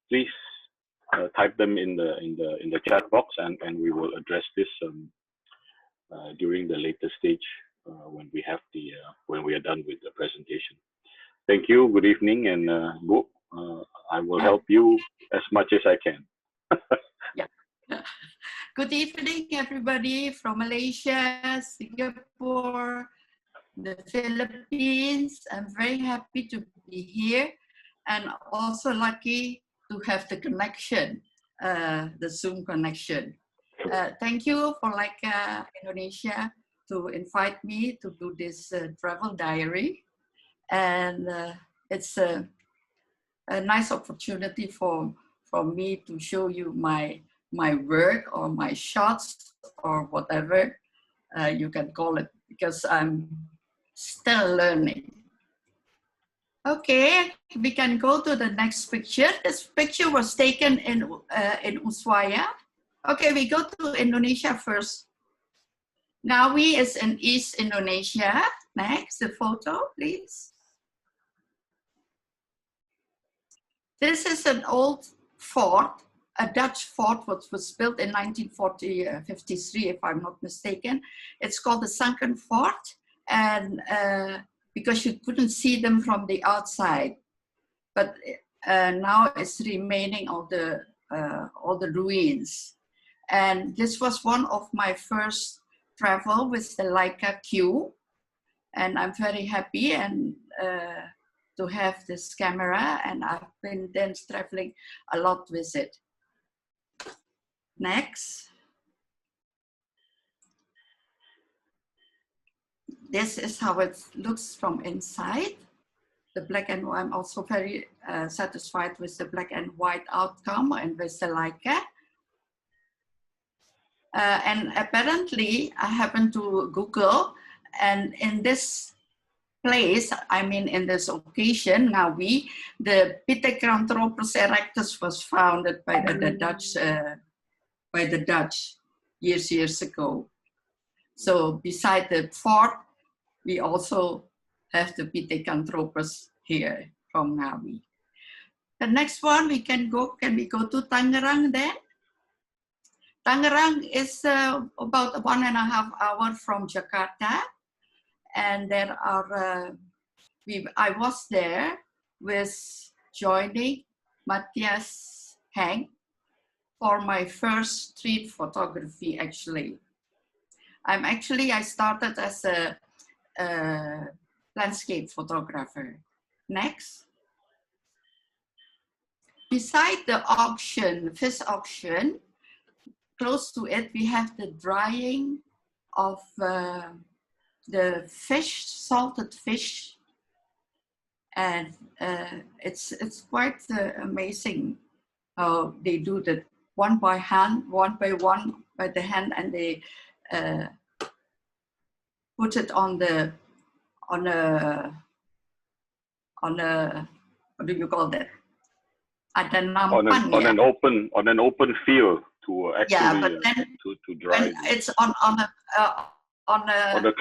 please type them in the chat box, and we will address this during the later stage when we are done with the presentation. Thank you. Good evening, and Bu, I will help you as much as I can. Yeah. Good evening, everybody from Malaysia, Singapore, the Philippines. I'm very happy to be here, and also lucky to have the connection, the Zoom connection. Thank you for Leica Indonesia to invite me to do this travel diary. And it's a nice opportunity for me to show you my work or my shots or whatever you can call it, because I'm still learning. Okay, we can go to the next picture. This picture was taken in Ushuaia. Okay, we go to Indonesia first. Ngawi is in East Indonesia. Next, the photo, please. This is an old fort, a Dutch fort, which was built in 1953, if I'm not mistaken. It's called the Sunken Fort, and because you couldn't see them from the outside, but now it's remaining all the ruins. And this was one of my first travel with the Leica Q, and I'm very happy and to have this camera, and I've been then traveling a lot with it. Next. This is how it looks from inside. The black and white, I'm also very satisfied with the black and white outcome and with the Leica. And apparently, I happened to Google, and in this place, I mean, in this occasion, Ngawi, the Pithecanthropus erectus was founded by the Dutch years ago. So beside the fort, we also have the Pithecanthropus here from Ngawi. The next one, can we go to Tangerang then? Tangerang is about 1.5 hours from Jakarta. And there are, I was there with joining Matthias Henk for my first street photography, actually. I started as a landscape photographer. Next. Beside the auction, fish auction, close to it, we have the drying of the fish, salted fish. And it's quite amazing how they do that one by the hand, and they put it on a what do you call that? On an open field to actually to dry. When it's on a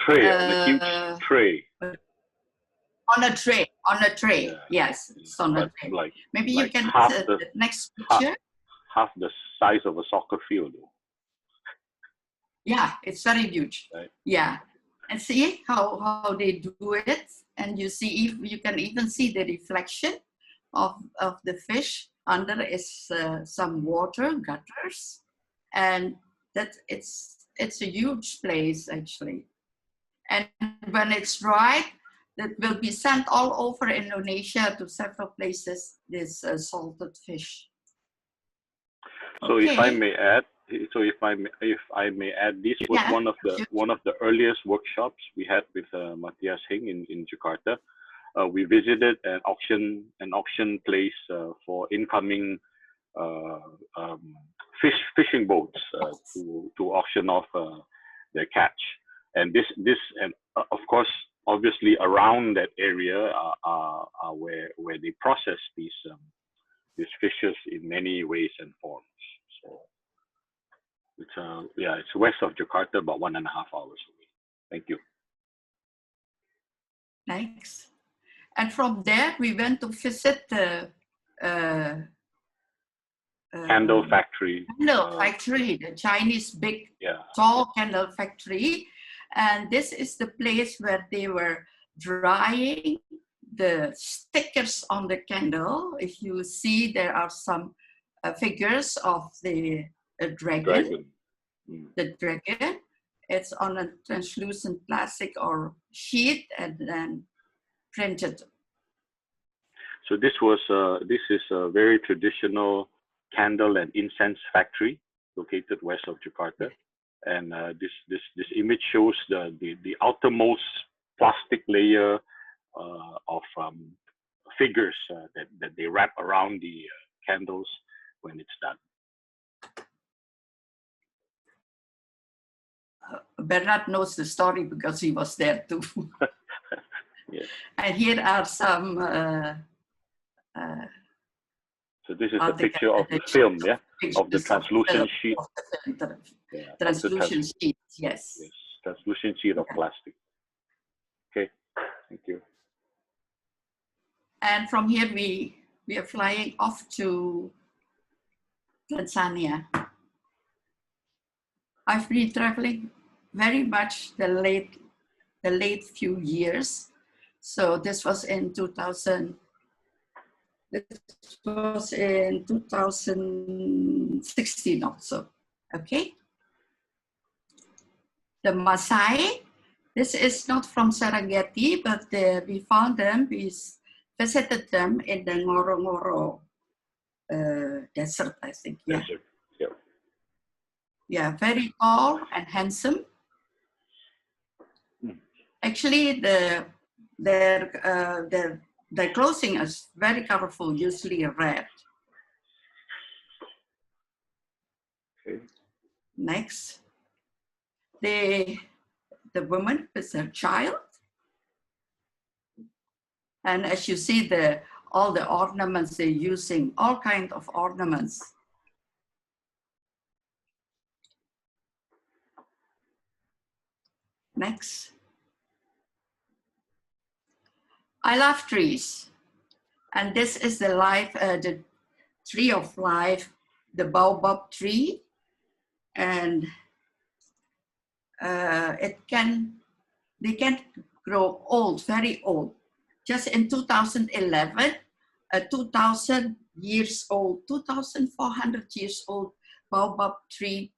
tray, on a huge tray. On a tray. Yeah. Yes, it's on a tray. Maybe you can the next picture. Half the size of a soccer field. Yeah, it's very huge. Right. Yeah, and see how they do it, and you see you can even see the reflection of the fish. Under is some water gutters, and that it's a huge place actually. And when it's dried, that will be sent all over Indonesia to several places. This salted fish. So okay. If I may add, this was one of the earliest workshops we had with Matthias Henk in Jakarta. We visited an auction place for incoming fishing boats to auction off their catch. And this and of course, obviously around that area are where they process these fishes in many ways and forms. So it's west of Jakarta, about 1.5 hours away. Thank you. Thanks. And from there, we went to visit candle factory. Candle factory, the Chinese big, Yeah. tall candle factory. And this is the place where they were drying the stickers on the candle. If you see, there are some figures of the dragon. The dragon. It's on a translucent plastic or sheet and then printed. So this is a very traditional candle and incense factory located west of Jakarta, and this image shows the outermost plastic layer of figures that they wrap around the candles when it's done. Bernard knows the story because he was there too. Yes. And here are some. So this is a picture of the film, yeah, of the translucent sheet. Translucent sheet, yes. Yes, translucent sheet of plastic. Okay, thank you. And from here we are flying off to Tanzania. I've been traveling very much the late few years. So this was in 2000. This was in 2016 also. Okay. The Maasai. This is not from Serengeti, but we found them. We visited them in the Ngorongoro desert, I think. Yeah. Desert. Yeah. Yeah, very tall and handsome. Actually, their clothing is very colorful, usually red. Okay. Next, the woman with her child, and as you see, all the ornaments they're using, all kinds of ornaments. Next. I love trees, and this is the tree of life, the baobab tree, and they can grow old, very old. Just in 2011, a 2,000 years old, 2,400 years old baobab tree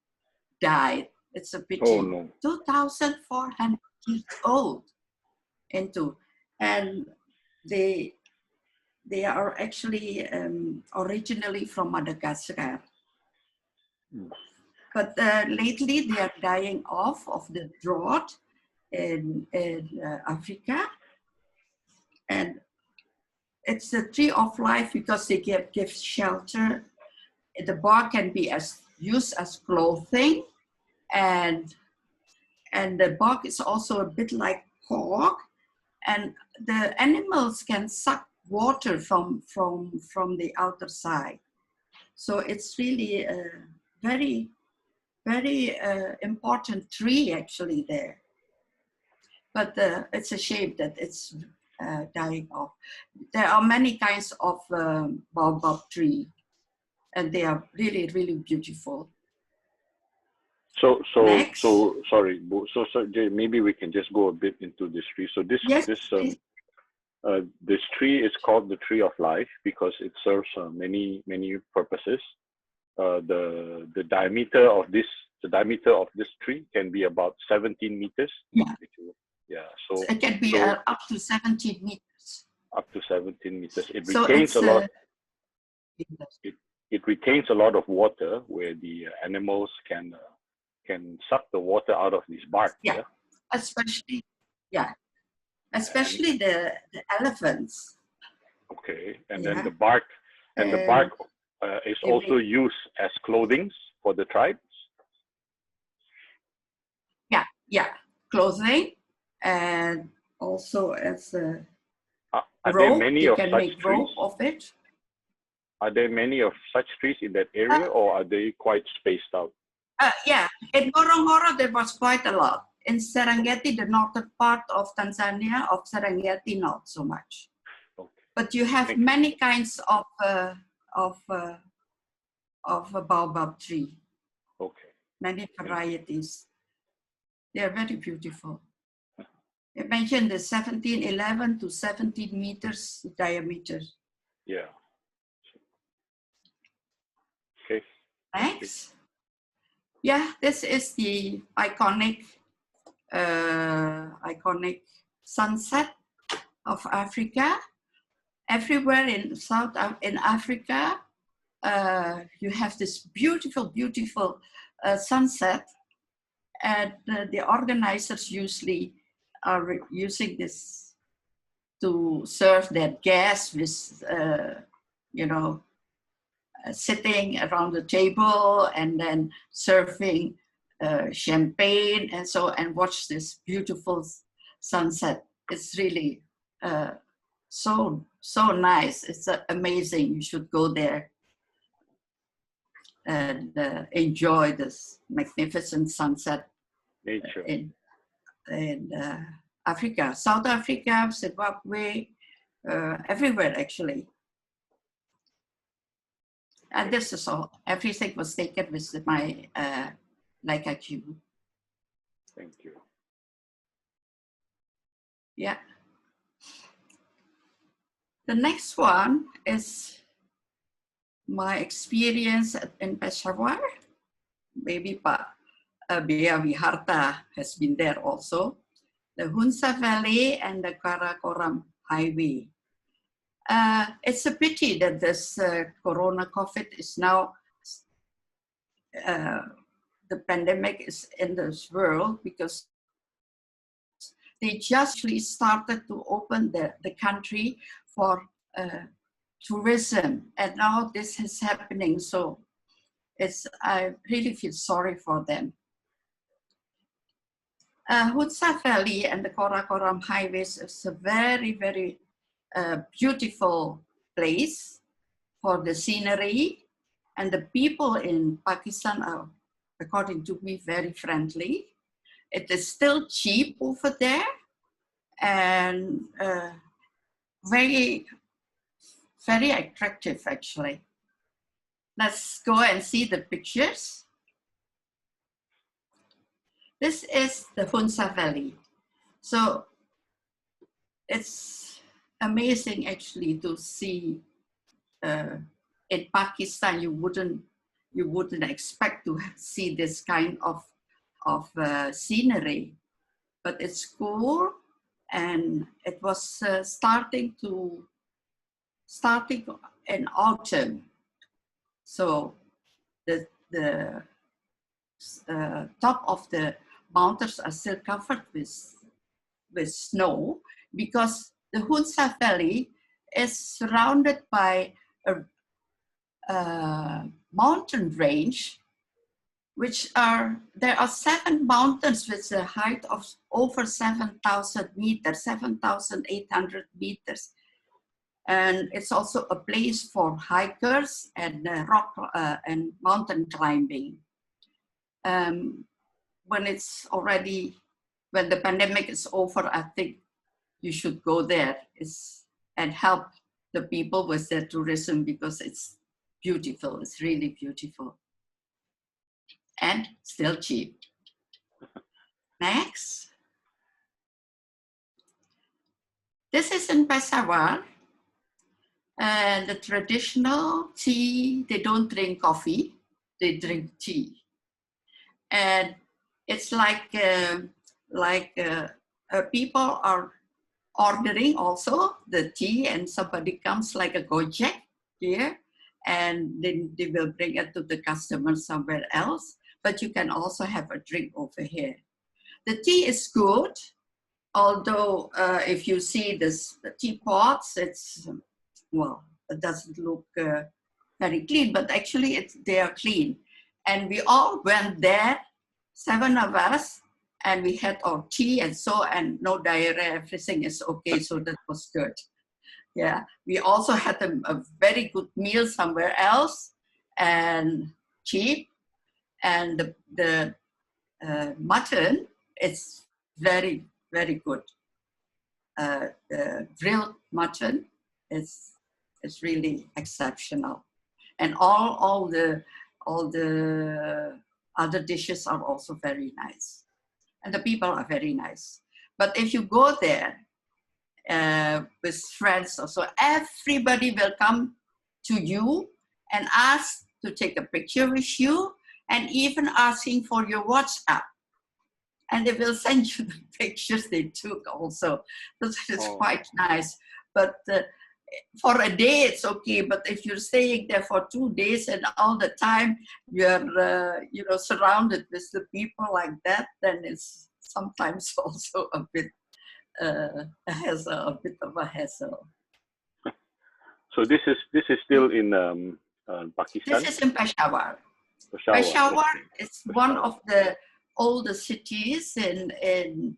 died. It's a pity. Oh no. 2,400 years old and they are actually originally from Madagascar. But lately they are dying off of the drought in Africa. And it's the tree of life because they give shelter. The bark can be used as clothing, and the bark is also a bit like cork. And the animals can suck water from the outer side. So it's really a very, very important tree actually there. But it's a shame that it's dying off. There are many kinds of baobab tree, and they are really, really beautiful. So sorry. So maybe we can just go a bit into this tree. So this tree is called the tree of life because it serves many purposes. The diameter of this tree can be about 17 meters. Yeah. Yeah. So it can be up to 17 meters. Up to 17 meters. It retains a lot. It retains a lot of water where the animals can suck the water out of this bark. Yeah. Especially the elephants. Okay, and then the bark is also used as clothing for the tribes. Yeah, clothing, and also as a are rope. There many you of can such make trees? Rope of it. Are there many of such trees in that area, or are they quite spaced out? Yeah, in Ngorongoro there was quite a lot. In Serengeti, the northern part of Tanzania, of Serengeti, not so much. Okay. But you have many kinds of of a baobab tree. Okay. Many varieties. They are very beautiful. Imagine the 1711 to 17 meters diameter. Yeah. Okay. Next. Yeah, this is the iconic sunset of Africa. Everywhere in Africa, you have this beautiful, beautiful sunset, and the organizers usually are using this to serve their guests with, sitting around the table and then serving champagne and watch this beautiful sunset. It's really so nice. It's amazing. You should go there and enjoy this magnificent sunset Nature. in Africa, South Africa, Zimbabwe, everywhere actually. And this is all. Everything was taken with my Leica Q. Thank you. Yeah. The next one is my experience in Peshawar. Maybe Bia Viharta has been there also. The Hunsa Valley and the Karakoram Highway. It's a pity that this Corona COVID is now, the pandemic is in this world, because they just started to open the country for tourism, and now this is happening. So I really feel sorry for them. Hunza Valley and the Karakoram highways is a very, very beautiful place for the scenery, and the people in Pakistan are, according to me, very friendly. It is still cheap over there, and very, very attractive actually. Let's go and see the pictures. This is the Hunsa Valley. So it's amazing actually to see. In Pakistan, you wouldn't expect to see this kind of scenery, but it's cool, and it was starting in autumn. So the top of the mountains are still covered with snow, because the Hunsa Valley is surrounded by a mountain range, there are 7 mountains with a height of over 7,000 meters, 7,800 meters. And it's also a place for hikers and rock and mountain climbing. When the pandemic is over, I think you should go there and help the people with their tourism, because it's beautiful. It's really beautiful. And still cheap. Next. This is in Peshawar. And the traditional tea, they don't drink coffee, they drink tea. And it's like people are ordering also the tea, and somebody comes like a Gojek here, and then they will bring it to the customer somewhere else. But you can also have a drink over here. The tea is good, although if you see the teapots, it doesn't look very clean, but actually they are clean. And we all went there, 7 of us, and we had our tea and no diarrhea, everything is okay, so that was good. Yeah, we also had a very good meal somewhere else, and cheap, and the mutton is very, very good. The grilled mutton is really exceptional. And all the other dishes are also very nice. And the people are very nice. But if you go there with friends also, everybody will come to you and ask to take a picture with you, and even asking for your WhatsApp. And they will send you the pictures they took also. It's quite nice. But for a day, it's okay. But if you're staying there for 2 days and all the time you're, surrounded with the people like that, then it's sometimes also a bit a hassle, a bit of a hassle. So this is still in Pakistan? This is in Peshawar. Peshawar is one of the oldest cities in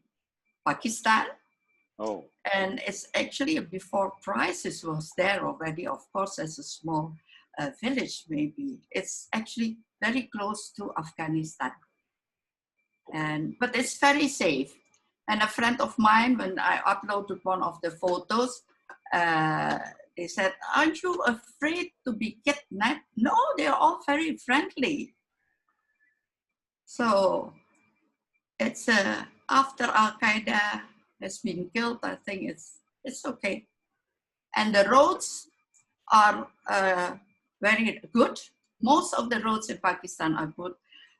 Pakistan. Oh. And it's actually before crisis was there already, of course, as a small village maybe. It's actually very close to Afghanistan. But it's very safe. And a friend of mine, when I uploaded one of the photos, they said, "Aren't you afraid to be kidnapped?" No, they're all very friendly. So it's after Al-Qaeda has been killed, I think it's okay. And the roads are very good. Most of the roads in Pakistan are good.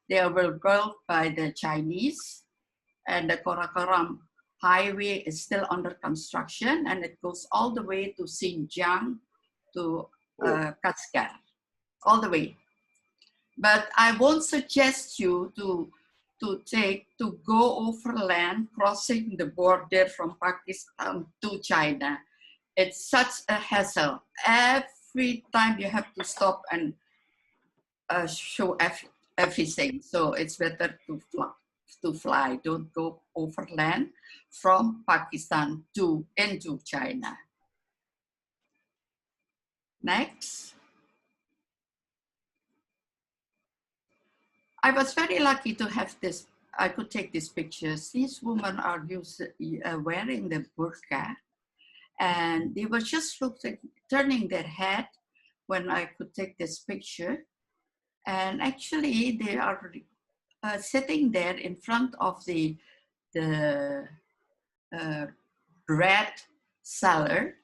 They were built by the Chinese, and the Karakoram highway is still under construction, and it goes all the way to Xinjiang, to Kashgar, all the way. But I won't suggest you to go overland, crossing the border from Pakistan to China. It's such a hassle. Every time you have to stop and show everything. So it's better to fly. Don't go overland from Pakistan into China. Next. I was very lucky to have this. I could take these pictures. These women are wearing the burqa, and they were just turning their head when I could take this picture. And actually, they are sitting there in front of the bread seller,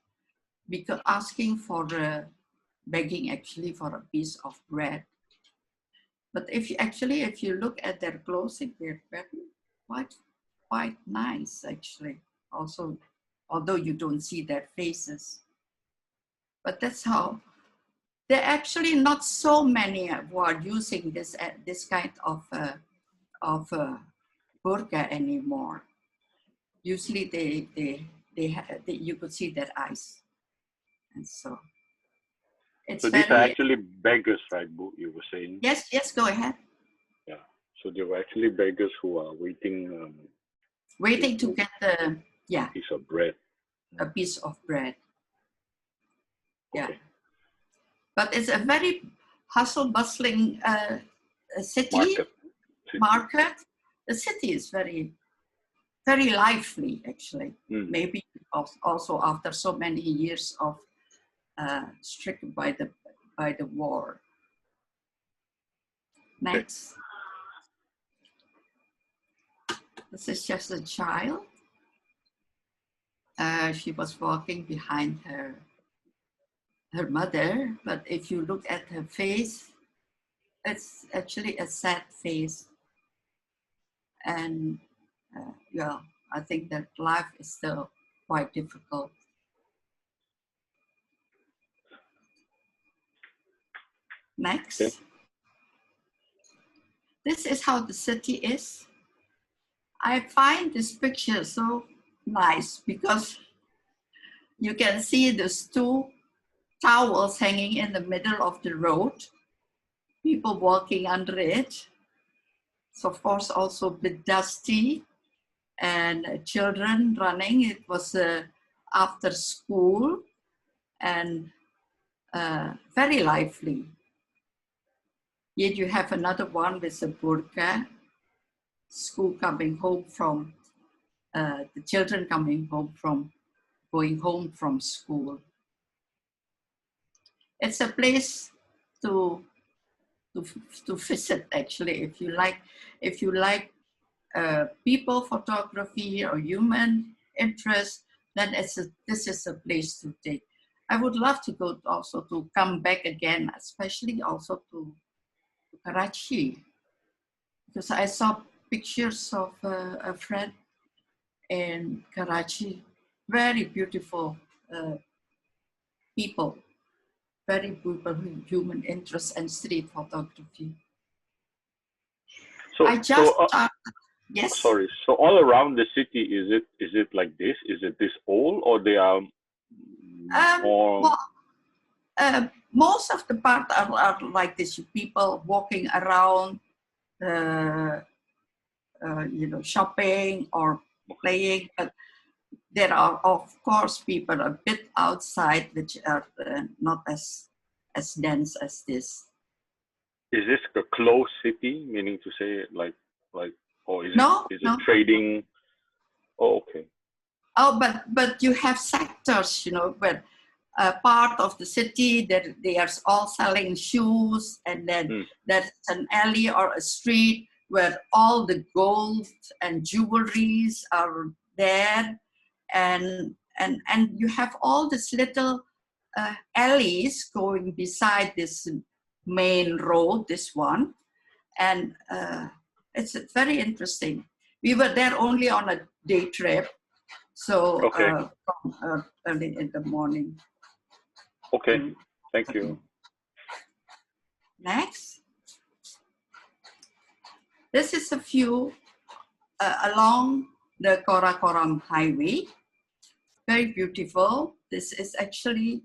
because asking for begging actually for a piece of bread. But if you look at their clothing, they're very quite nice actually. Also, although you don't see their faces, but that's how. There are actually not so many who are using this kind of burqa anymore. Usually, you could see their eyes, and so. So these are actually beggars, right, Bu, you were saying? Yes, go ahead. Yeah, so they were actually beggars who are waiting. Waiting to get the, piece of bread. A piece of bread. Yeah. Okay. But it's a very hustle bustling city. Market. The city is very, very lively, actually. Maybe also after so many years of stricken by the war. Next. This is just a child. She was walking behind her mother, but if you look at her face, it's actually a sad face. And I think that life is still quite difficult. Next. Okay. This is how the city is. I find this picture so nice because you can see these two towels hanging in the middle of the road, people walking under it. It's of course also a bit dusty, and children running. It was after school, and very lively. Yet you have another one with a burqa, school coming home from, the children going home from school. It's a place to visit actually. If you like people photography or human interest, then this is a place to take. I would love to go also to come back again, especially also to Karachi, because I saw pictures of a friend in Karachi, very beautiful people, very beautiful human interest and street photography. So, I just yes. Sorry. So all around the city, is it like this? Is it this old, or they are more? Well, most of the part are like this. People walking around, shopping or playing. But there are, of course, people a bit outside which are not as dense as this. Is this a closed city, meaning to say like, or is it trading? Oh, okay. Oh, but you have sectors, but part of the city that they are all selling shoes, and then there's an alley or a street where all the gold and jewelries are there, and you have all these little alleys going beside this main road, this one, and it's very interesting. We were there only on a day trip, so early in the morning. Okay, thank you. Next. This is a view along the Karakoram Highway. Very beautiful. This is actually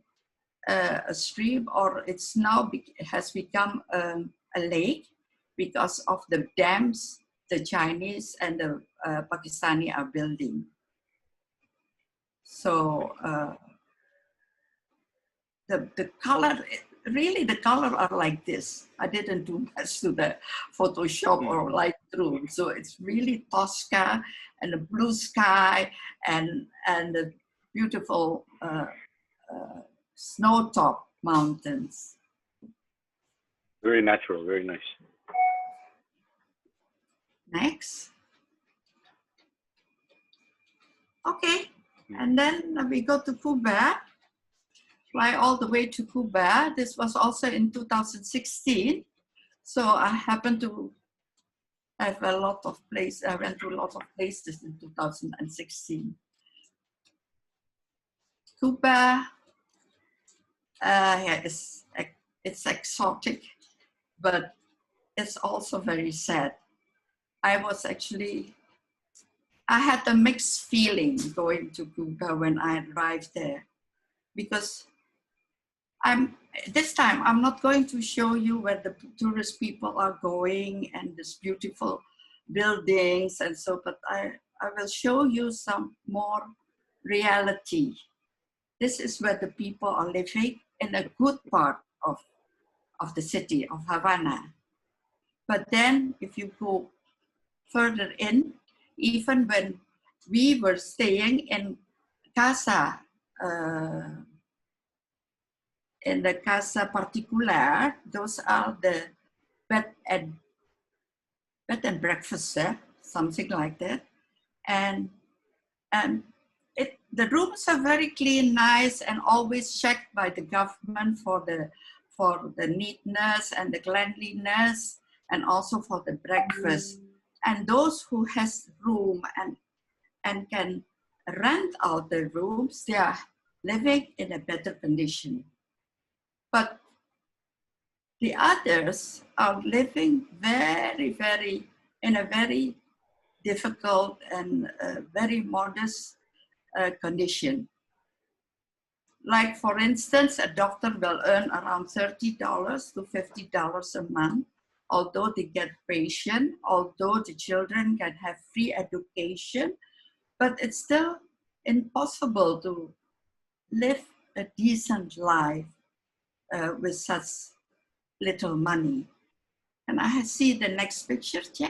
a stream, or it's now has become a lake because of the dams the Chinese and the Pakistani are building. So the color, really the color are like this. I didn't do much to the Photoshop or Lightroom. So it's really Tosca and the blue sky and the beautiful snow-top mountains. Very natural, very nice. Next. Okay, and then we go to Cuba. Fly all the way to Cuba. This was also in 2016. So I happened to have a lot of places. I went to a lot of places in 2016. Cuba, yeah, it's exotic, but it's also very sad. I had a mixed feeling going to Cuba when I arrived there, because this time I'm not going to show you where the tourist people are going and this beautiful buildings and so, but I will show you some more reality. This is where the people are living in a good part of the city of Havana. But then if you go further in, even when we were staying in Casa, in the Casa Particular, those are the bed and breakfast, something like that. And the rooms are very clean, nice, and always checked by the government for the neatness and the cleanliness, and also for the breakfast. And those who has room and can rent out the rooms, they are living in a better condition. But the others are living in a very difficult and very modest condition. Like, for instance, a doctor will earn around $30 to $50 a month, although they get pension, although the children can have free education, but it's still impossible to live a decent life with such little money. And I see the next picture, yeah.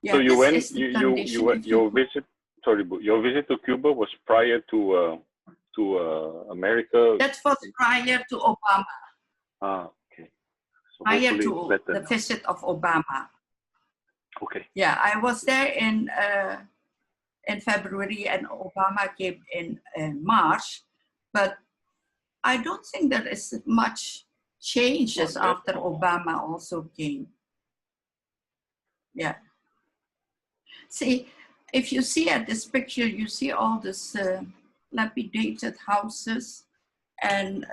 So you went, your visit to Cuba was prior to to America? That was prior to Obama. Ah, okay. So Prior to better the now. visit of Obama. Okay. Yeah, I was there in February and Obama came in March, but I don't think there is much changes after Obama also came. Yeah. See, if you see at this picture, you see all this dilapidated houses, and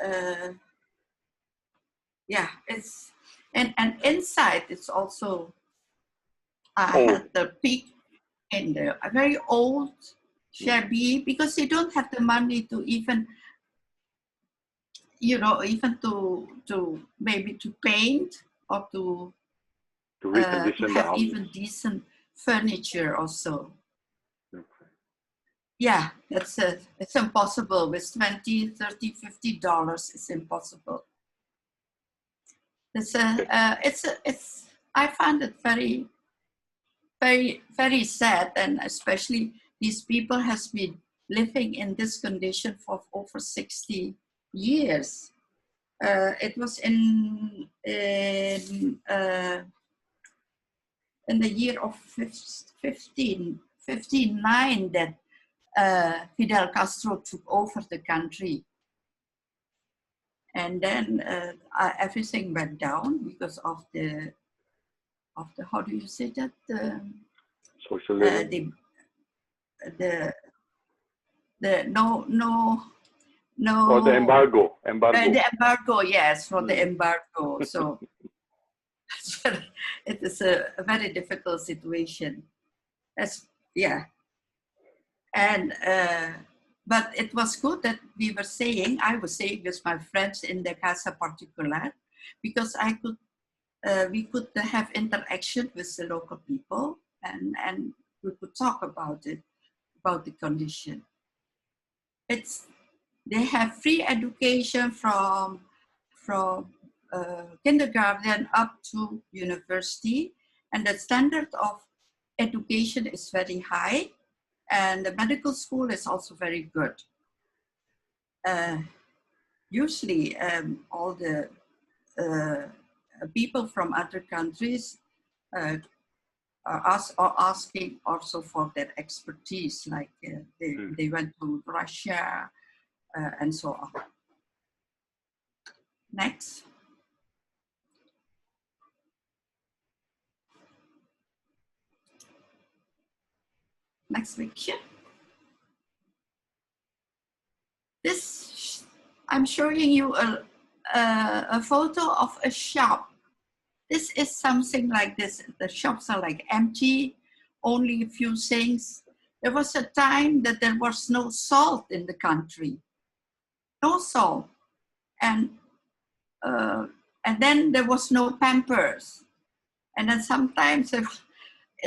yeah, it's and inside it's also had the peak in the very old, shabby, because they don't have the money to even, you know, even to maybe to paint or to recondition have even decent furniture also. Okay. Yeah, it's impossible with $20, $30, $50. It's impossible. I find it very, very, very sad, and especially these people has been living in this condition for over 60 years. It was in the year of 1559 that Fidel Castro took over the country. And then everything went down because of the how do you say that? Socialism. The no. Or the embargo. The embargo, yes, for the embargo. So it is a very difficult situation. Yeah. And but it was good that I was saying with my friends in the Casa Particular, because we could have interaction with the local people, and we could talk about it, about the condition. They have free education from kindergarten up to university, and the standard of education is very high, and the medical school is also very good. Usually, all the people from other countries are asking also for their expertise, like they went to Russia and so on. Next. Next picture. This, I'm showing you a photo of a shop. This is something like this. The shops are like empty, only a few things. There was a time that there was no salt in the country. No salt. And then there was no Pampers. And then sometimes,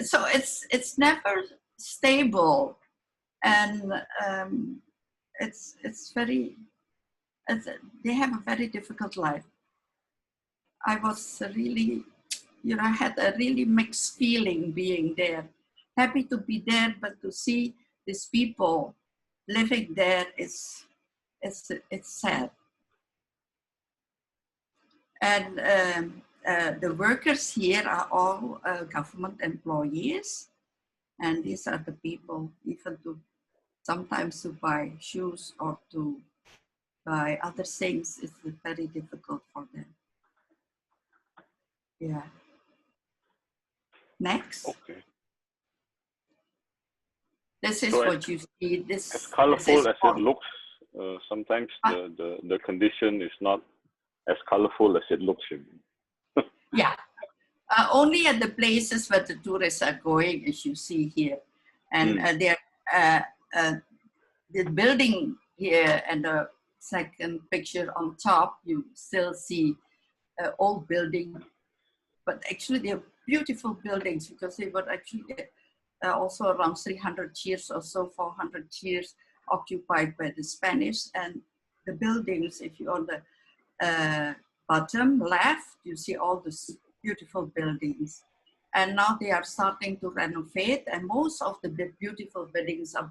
so it's never stable. And they have a very difficult life. I was really, I had a really mixed feeling being there. Happy to be there, but to see these people living there it's sad. And the workers here are all government employees, and these are the people even sometimes to buy shoes or to buy other things. It's very difficult for them. Yeah. Next. Okay. This is what you see. As colorful as it looks, sometimes the condition is not as colorful as it looks. Yeah. Only at the places where the tourists are going, as you see here. And the building here and the second picture on top, you still see old building, but actually they're beautiful buildings because they were actually also around 300 years or so, 400 years occupied by the Spanish. And the buildings, if you're on the bottom left, you see all these beautiful buildings. And now they are starting to renovate, and most of the beautiful buildings are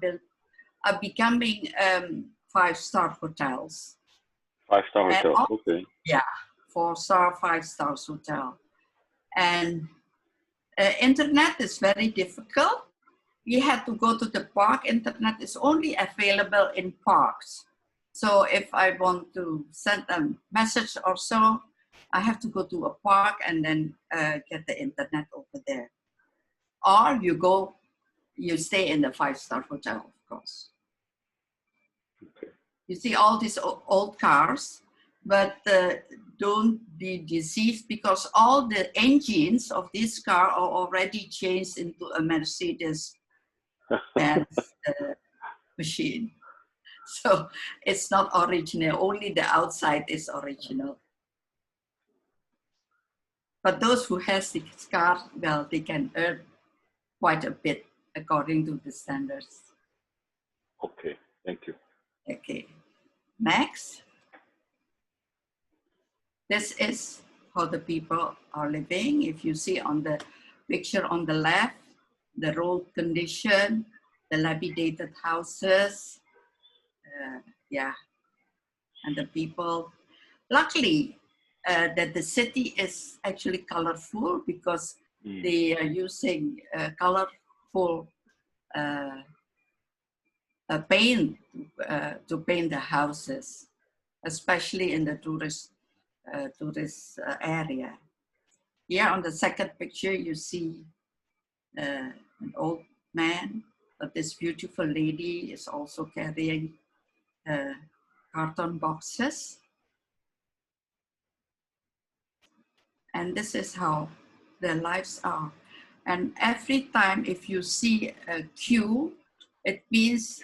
becoming 5-star hotels. 5-star And hotel. Okay. Yeah, 4-star, 5-star hotel. And internet is very difficult. You had to go to the park. Internet is only available in parks. So if I want to send a message or so, I have to go to a park and then get the internet over there. Or you stay in the 5-star hotel, of course. Okay. You see all these old cars, but don't be deceived because all the engines of this car are already changed into a Mercedes-Benz machine. So it's not original, only the outside is original. But those who has this car, well, they can earn quite a bit according to the standards. Okay, thank you. Okay, next. This is how the people are living. If you see on the picture on the left, the road condition, the dilapidated houses, yeah, and the people. Luckily, that the city is actually colorful because they are using colorful paint to paint the houses, especially in the tourist area. Here on the second picture, you see an old man, but this beautiful lady is also carrying carton boxes. And this is how their lives are. And every time if you see a queue, it means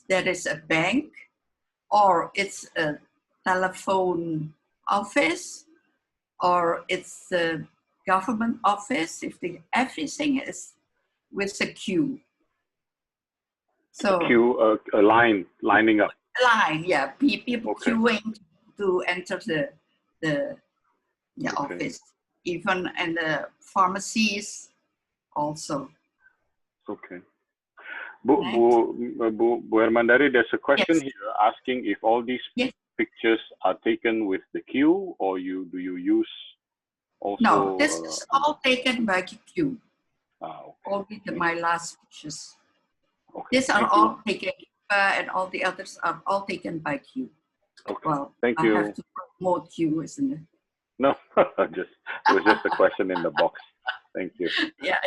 there is a bank or it's a telephone office or it's a government office. Everything is with a queue. So a queue, a line lining up. Line, yeah. People queuing to enter the office, even in the pharmacies also. Okay. Bu Hermandari, there's a question here asking if all these pictures are taken with the queue or do you use also? No, this is all taken by queue. Okay. Only my last pictures. Okay. These are all taken, and all the others are all taken by queue. Okay. Well, Thank you. I have to promote queue, isn't it? No, it was just a question in the box. Thank you. Yeah.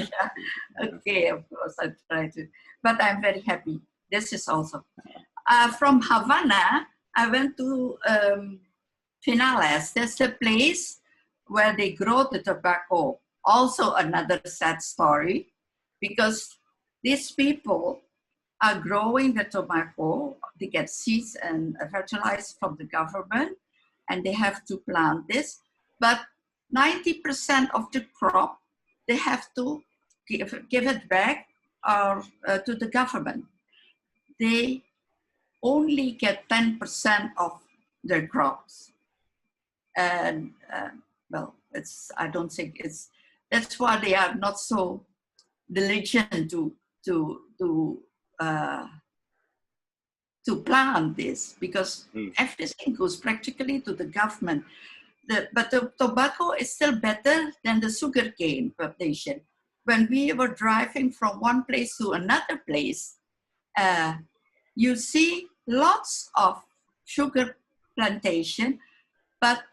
Okay, of course I try to, but I'm very happy. This is also from Havana. I went to Finales. That's the place where they grow the tobacco. Also another sad story, because these people are growing the tobacco. They get seeds and fertilized from the government, and they have to plant this. But 90% of the crop, they have to give it back to the government. They only get 10% of their crops. And well, I don't think that's why they are not so diligent to plant this, because everything goes practically to the government. But the tobacco is still better than the sugarcane plantation. When we were driving from one place to another place, you see lots of sugar plantation, but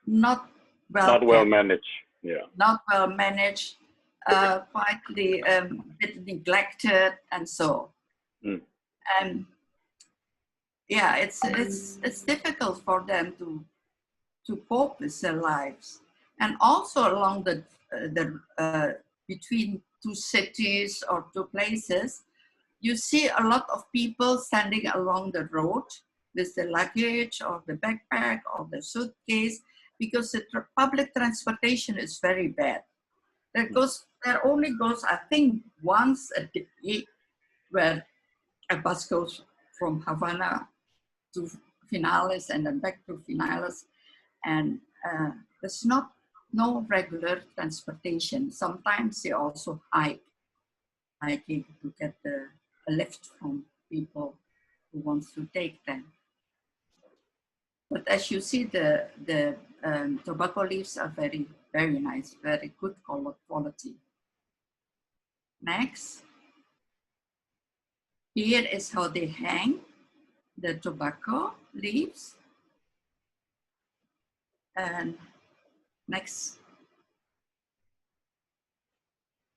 not well managed. Yeah. Not well managed, quietly bit neglected, and so. And yeah, it's difficult for them to cope with their lives. And also along the between two cities or two places, you see a lot of people standing along the road with the luggage or the backpack or the suitcase, because the public transportation is very bad. There only goes, I think, once a day, where a bus goes from Havana to Finales and then back to Finales, and there's no regular transportation. Sometimes they also hiking to get a lift from people who wants to take them. But as you see, the tobacco leaves are very, very nice, very good quality. Next. Here is how they hang the tobacco leaves. And next.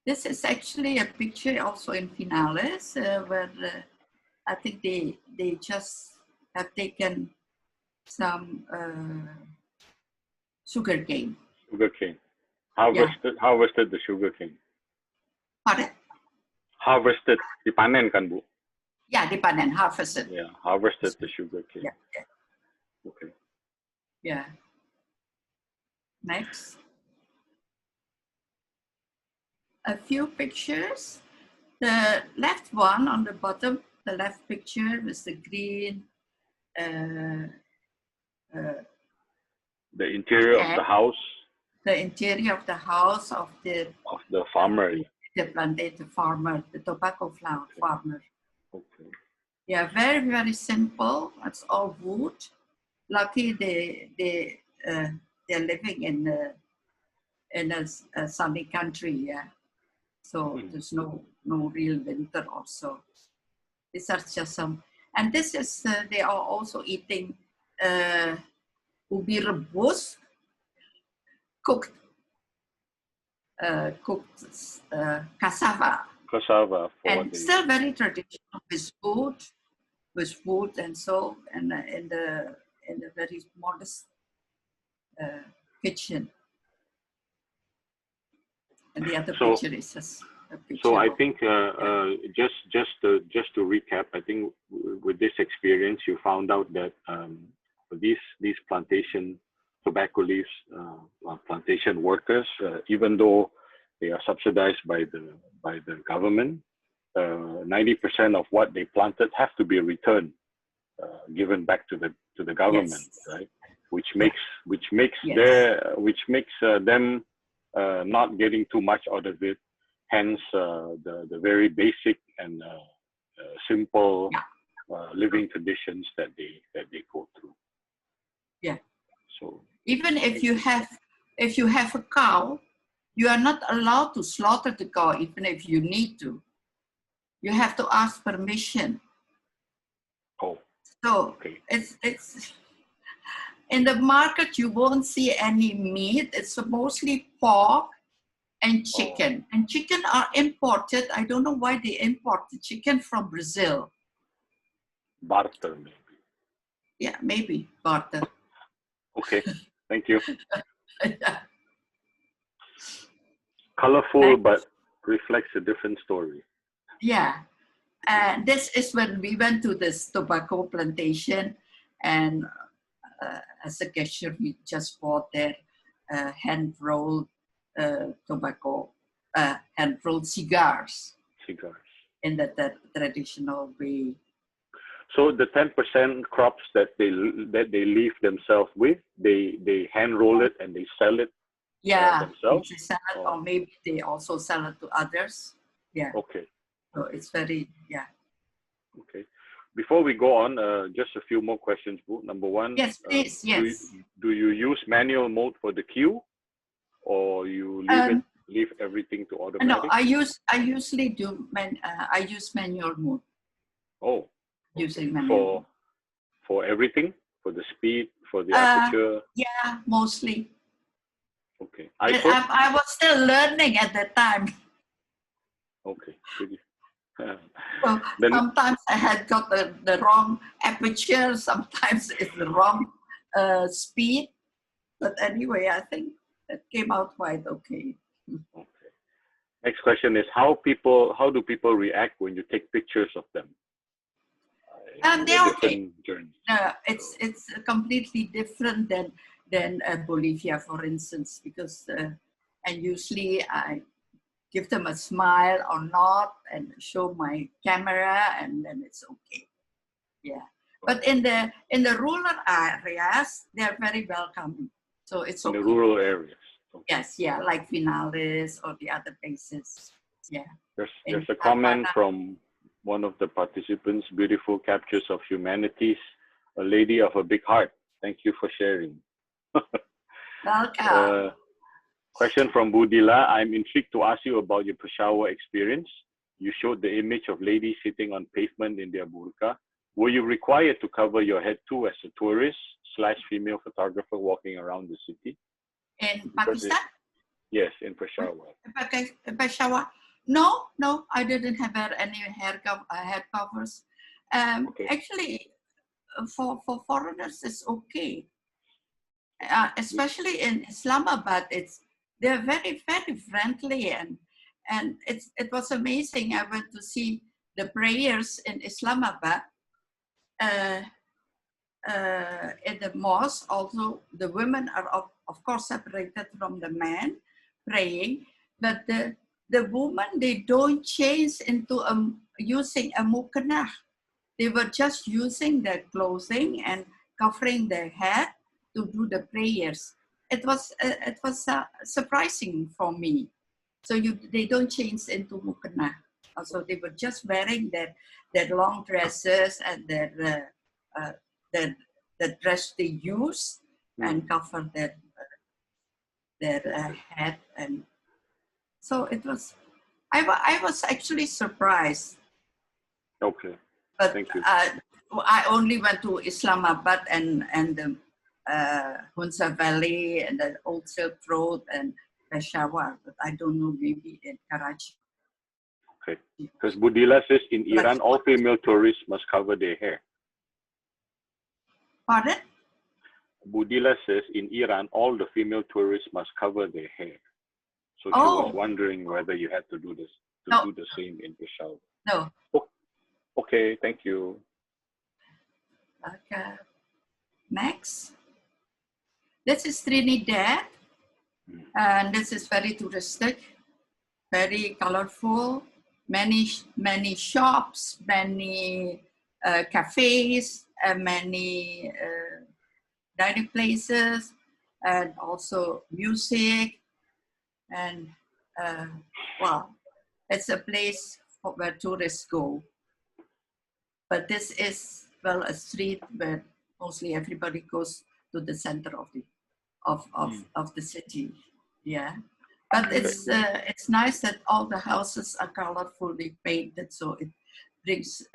This is actually a picture also in Finales where I think they just have taken some sugar cane. Sugar cane. Harvested the sugar cane. Pardon? Harvested, dipanen kan Bu? Yeah, dipanen, harvested. Yeah, harvested the sugar cane. Yeah, yeah. Okay. Yeah. Next. A few pictures. The left one on the bottom, the left picture with the green. The interior of the house. The interior of the house of the farmer. The plantation farmer, the tobacco flower farmer. Okay. Yeah, very, very simple. It's all wood. Lucky they're living in a sunny country, yeah. So there's no real winter also. These are just some, and this is they are also eating ubi rebus, cooked cassava. Cassava, and still very traditional with food and so, and in the very modest kitchen. And the other picture is just a picture. So I think just to recap, I think with this experience, you found out that these plantation tobacco leaves, plantation workers, even though they are subsidized by the government, 90% of what they planted have to be returned, given back to the government, yes. Right? Which makes yes. Them not getting too much out of it. Hence, the very basic and simple living conditions that they go through. Yeah. So even if you have a cow, you are not allowed to slaughter the cow, even if you need to. You have to ask permission. Oh. So okay. It's in the market you won't see any meat. It's mostly pork and chicken. Oh. And chicken are imported. I don't know why they import the chicken from Brazil. Barter, maybe. Yeah, maybe barter. Okay, thank you. Colorful, but reflects a different story. Yeah, and this is when we went to this tobacco plantation, and as a gesture, we just bought their hand-rolled tobacco, hand-rolled cigars. Cigars. In the traditional way. So the 10% crops that they leave themselves with, they hand roll it and they sell it. Yeah, themselves. They sell it, or maybe they also sell it to others. Yeah. Okay. So it's very Okay. Before we go on, just a few more questions. Number one. Yes, please. Yes. Do you use manual mode for the queue, or you leave everything to automatic? No, I usually do. I use manual mode. Oh. Using manual. For everything, for the speed, for the aperture. Yeah, mostly. Okay. I was still learning at that time. Okay. So sometimes I had got the wrong aperture. Sometimes it's the wrong speed. But anyway, I think it came out quite okay. Okay. Next question is how do people react when you take pictures of them? They're okay. It's completely different than Bolivia, for instance, because and usually I give them a smile or not and show my camera, and then it's okay. Yeah, but in the rural areas, they're very welcoming, so it's okay. In the rural areas. Okay. Yes, yeah, like Finales or the other places. Yeah. There's a comment from one of the participants, beautiful captures of humanities, a lady of a big heart. Thank you for sharing. Welcome. Question from Budila. I'm intrigued to ask you about your Peshawar experience. You showed the image of ladies sitting on pavement in their burqa. Were you required to cover your head too as a tourist / female photographer walking around the city? In Pakistan? Yes, in Peshawar. Peshawar. No, I didn't have any head covers. Okay. Actually, for foreigners, it's okay. Especially in Islamabad, they're very, very friendly, and it was amazing. I went to see the prayers in Islamabad. In the mosque, also the women are of course separated from the men praying, but the women, they don't change into using a mukana. They were just using their clothing and covering their head to do the prayers. It was surprising for me. So they don't change into mukana. Also, they were just wearing their long dresses and their the dress they use and cover their head. And so it was, I was actually surprised. Okay. But thank you. I only went to Islamabad and the Hunza Valley and the Old Silk Road and Peshawar, but I don't know, maybe in Karachi. Okay. Because Budila says in Iran, all female tourists must cover their hair. Pardon? Budila says in Iran, all the female tourists must cover their hair. So she was wondering whether you had to do this, do the same in Peshawar. No. Oh, okay, thank you. Okay. Next. This is Trinidad, and this is very touristic, very colorful, many shops, many cafes, many dining places, and also music. And well, it's a place where tourists go. But this is, well, a street where mostly everybody goes to the center of the city. Yeah. But it's nice that all the houses are colorfully painted, so it brings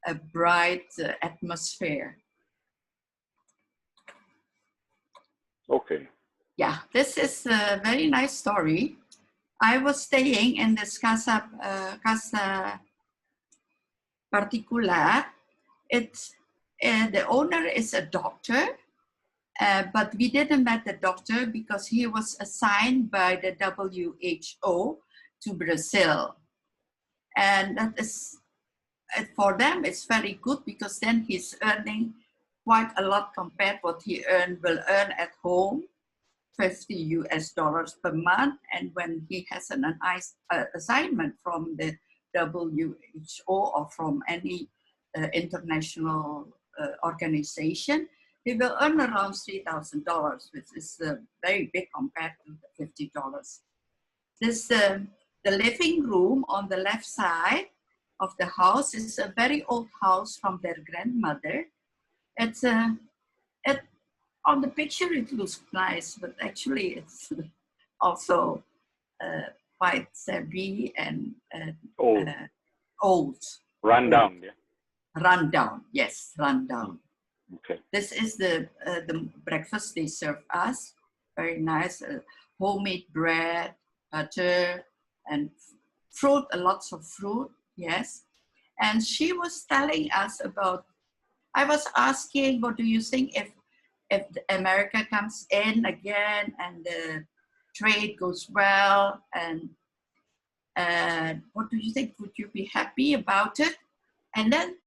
a bright atmosphere. Okay. Yeah, this is a very nice story. I was staying in this casa particular. The owner is a doctor, but we didn't met the doctor because he was assigned by the WHO to Brazil. And that is, for them, it's very good because then he's earning quite a lot compared what he will earn at home, $50 US per month. And when he has an assignment from the WHO or from any international organization, he will earn around $3,000, which is very big compared to the $50. This the living room on the left side of the house is a very old house from their grandmother. It's on the picture it looks nice, but actually it's also quite shabby and old. Rundown, yeah. Rundown, yes, rundown. Okay. This is the breakfast they serve us. Very nice, homemade bread, butter, and fruit. Lots of fruit. Yes, and she was telling us about. I was asking, what do you think if America comes in again and the trade goes well, and what do you think? Would you be happy about it? And then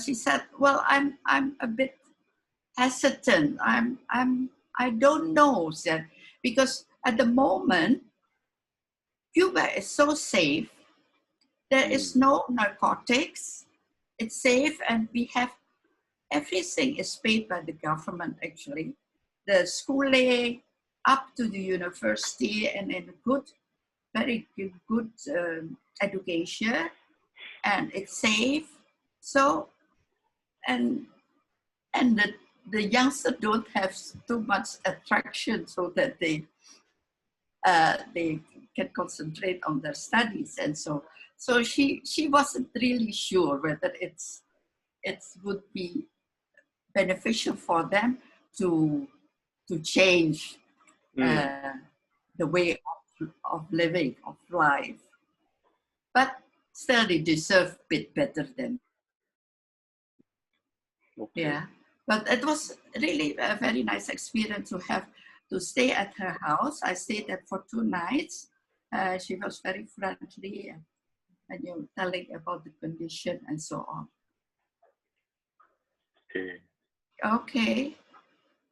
she said, "Well, I'm a bit hesitant. I don't know," said, because at the moment Cuba is so safe. There is no narcotics. It's safe, and we have everything is paid by the government. Actually, the schooling up to the university, and in a good, very good education. and it's safe. So, and the youngsters don't have too much attraction so that they can concentrate on their studies. And so she wasn't really sure whether it would be beneficial for them to change the way of living, of life. But still, they deserve a bit better than. Okay. Yeah. But it was really a very nice experience to stay at her house. I stayed there for 2 nights. She was very friendly and telling about the condition and so on. Okay. Okay.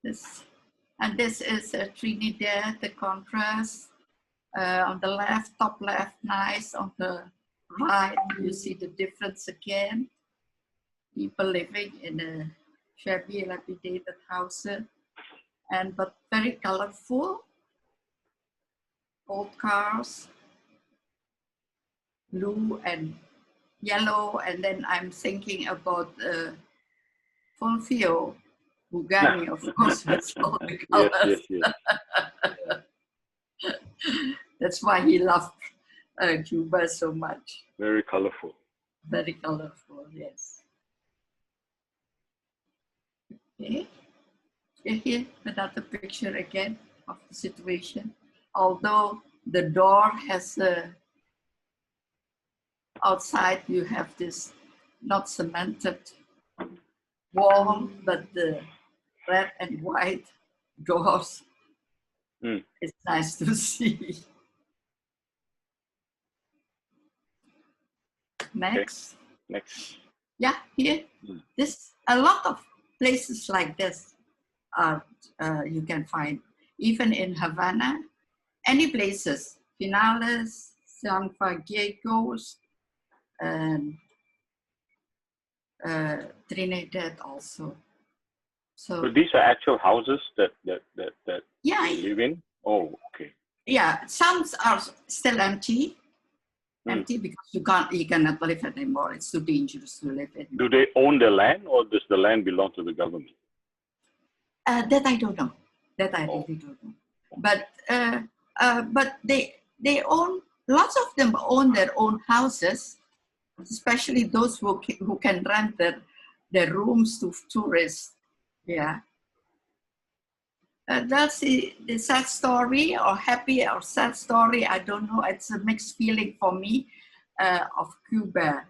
This is Trinidad, the contrast. On the left, top left, nice. On the right, you see the difference again. People living in a shabby, dilapidated houses, but very colorful. Old cars, blue and yellow, and then I'm thinking about Fulvio Bugani, of course, with all the colors. Yes. That's why he loved Cuba so much. Very colorful. Very colorful, yes. Okay. Here, another picture again of the situation. Although the door has outside, you have this not cemented wall, but the red and white doors. It's nice to see. Next. Okay. Next. Yeah, here. This a lot of places like this you can find, even in Havana, any places, Finales, San Fagegos, and Trinidad also. So these are actual houses that yeah, you live in? Oh, okay. Yeah, some are still empty. Empty because you cannot live anymore. It's too dangerous to live in. Do they own the land, or does the land belong to the government? That I don't know. That I really don't know. But they own, lots of them own their own houses, especially those who can rent their rooms to tourists. Yeah. That's the sad story, or happy or sad story. I don't know. It's a mixed feeling for me of Cuba.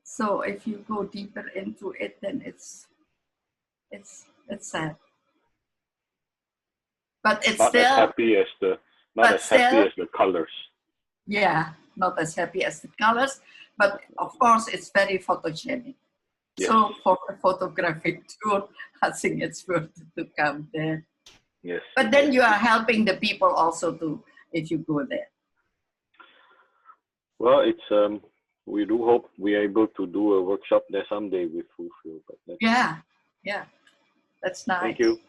So if you go deeper into it, then it's sad. But it's not still as happy as the colors. Yeah, not as happy as the colors, but of course it's very photogenic. Yes. So for a photographic tour, I think it's worth it to come there. Yes. But then you are helping the people also if you go there. Well, it's we do hope we are able to do a workshop there someday with Fulvio. But yeah, that's nice. Thank you.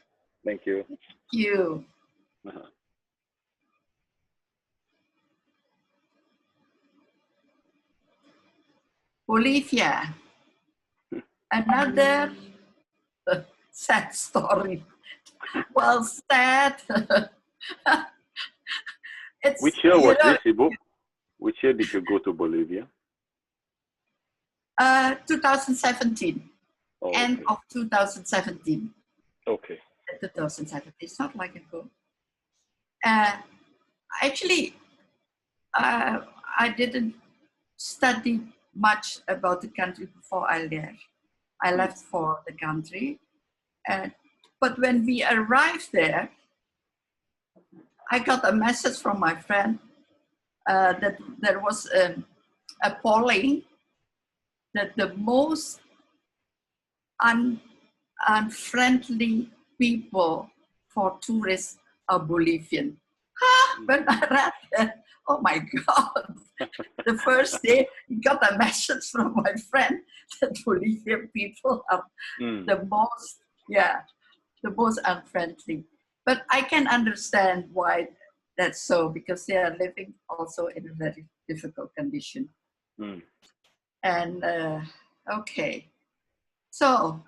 Thank you. Thank you. Bolivia, another sad story. Well, sad. Which year was this, Ibu? Which year did you go to Bolivia? 2017. End of 2017. Okay. 2017. It's not like ago. Actually, I didn't study much about the country before I left. I left for the country. But when we arrived there, I got a message from my friend that there was a polling that the most unfriendly people for tourists are Bolivian. When I read that, oh my God. The first day, I got a message from my friend that Bolivian people are the most unfriendly. But I can understand why that's so, because they are living also in a very difficult condition. And okay, so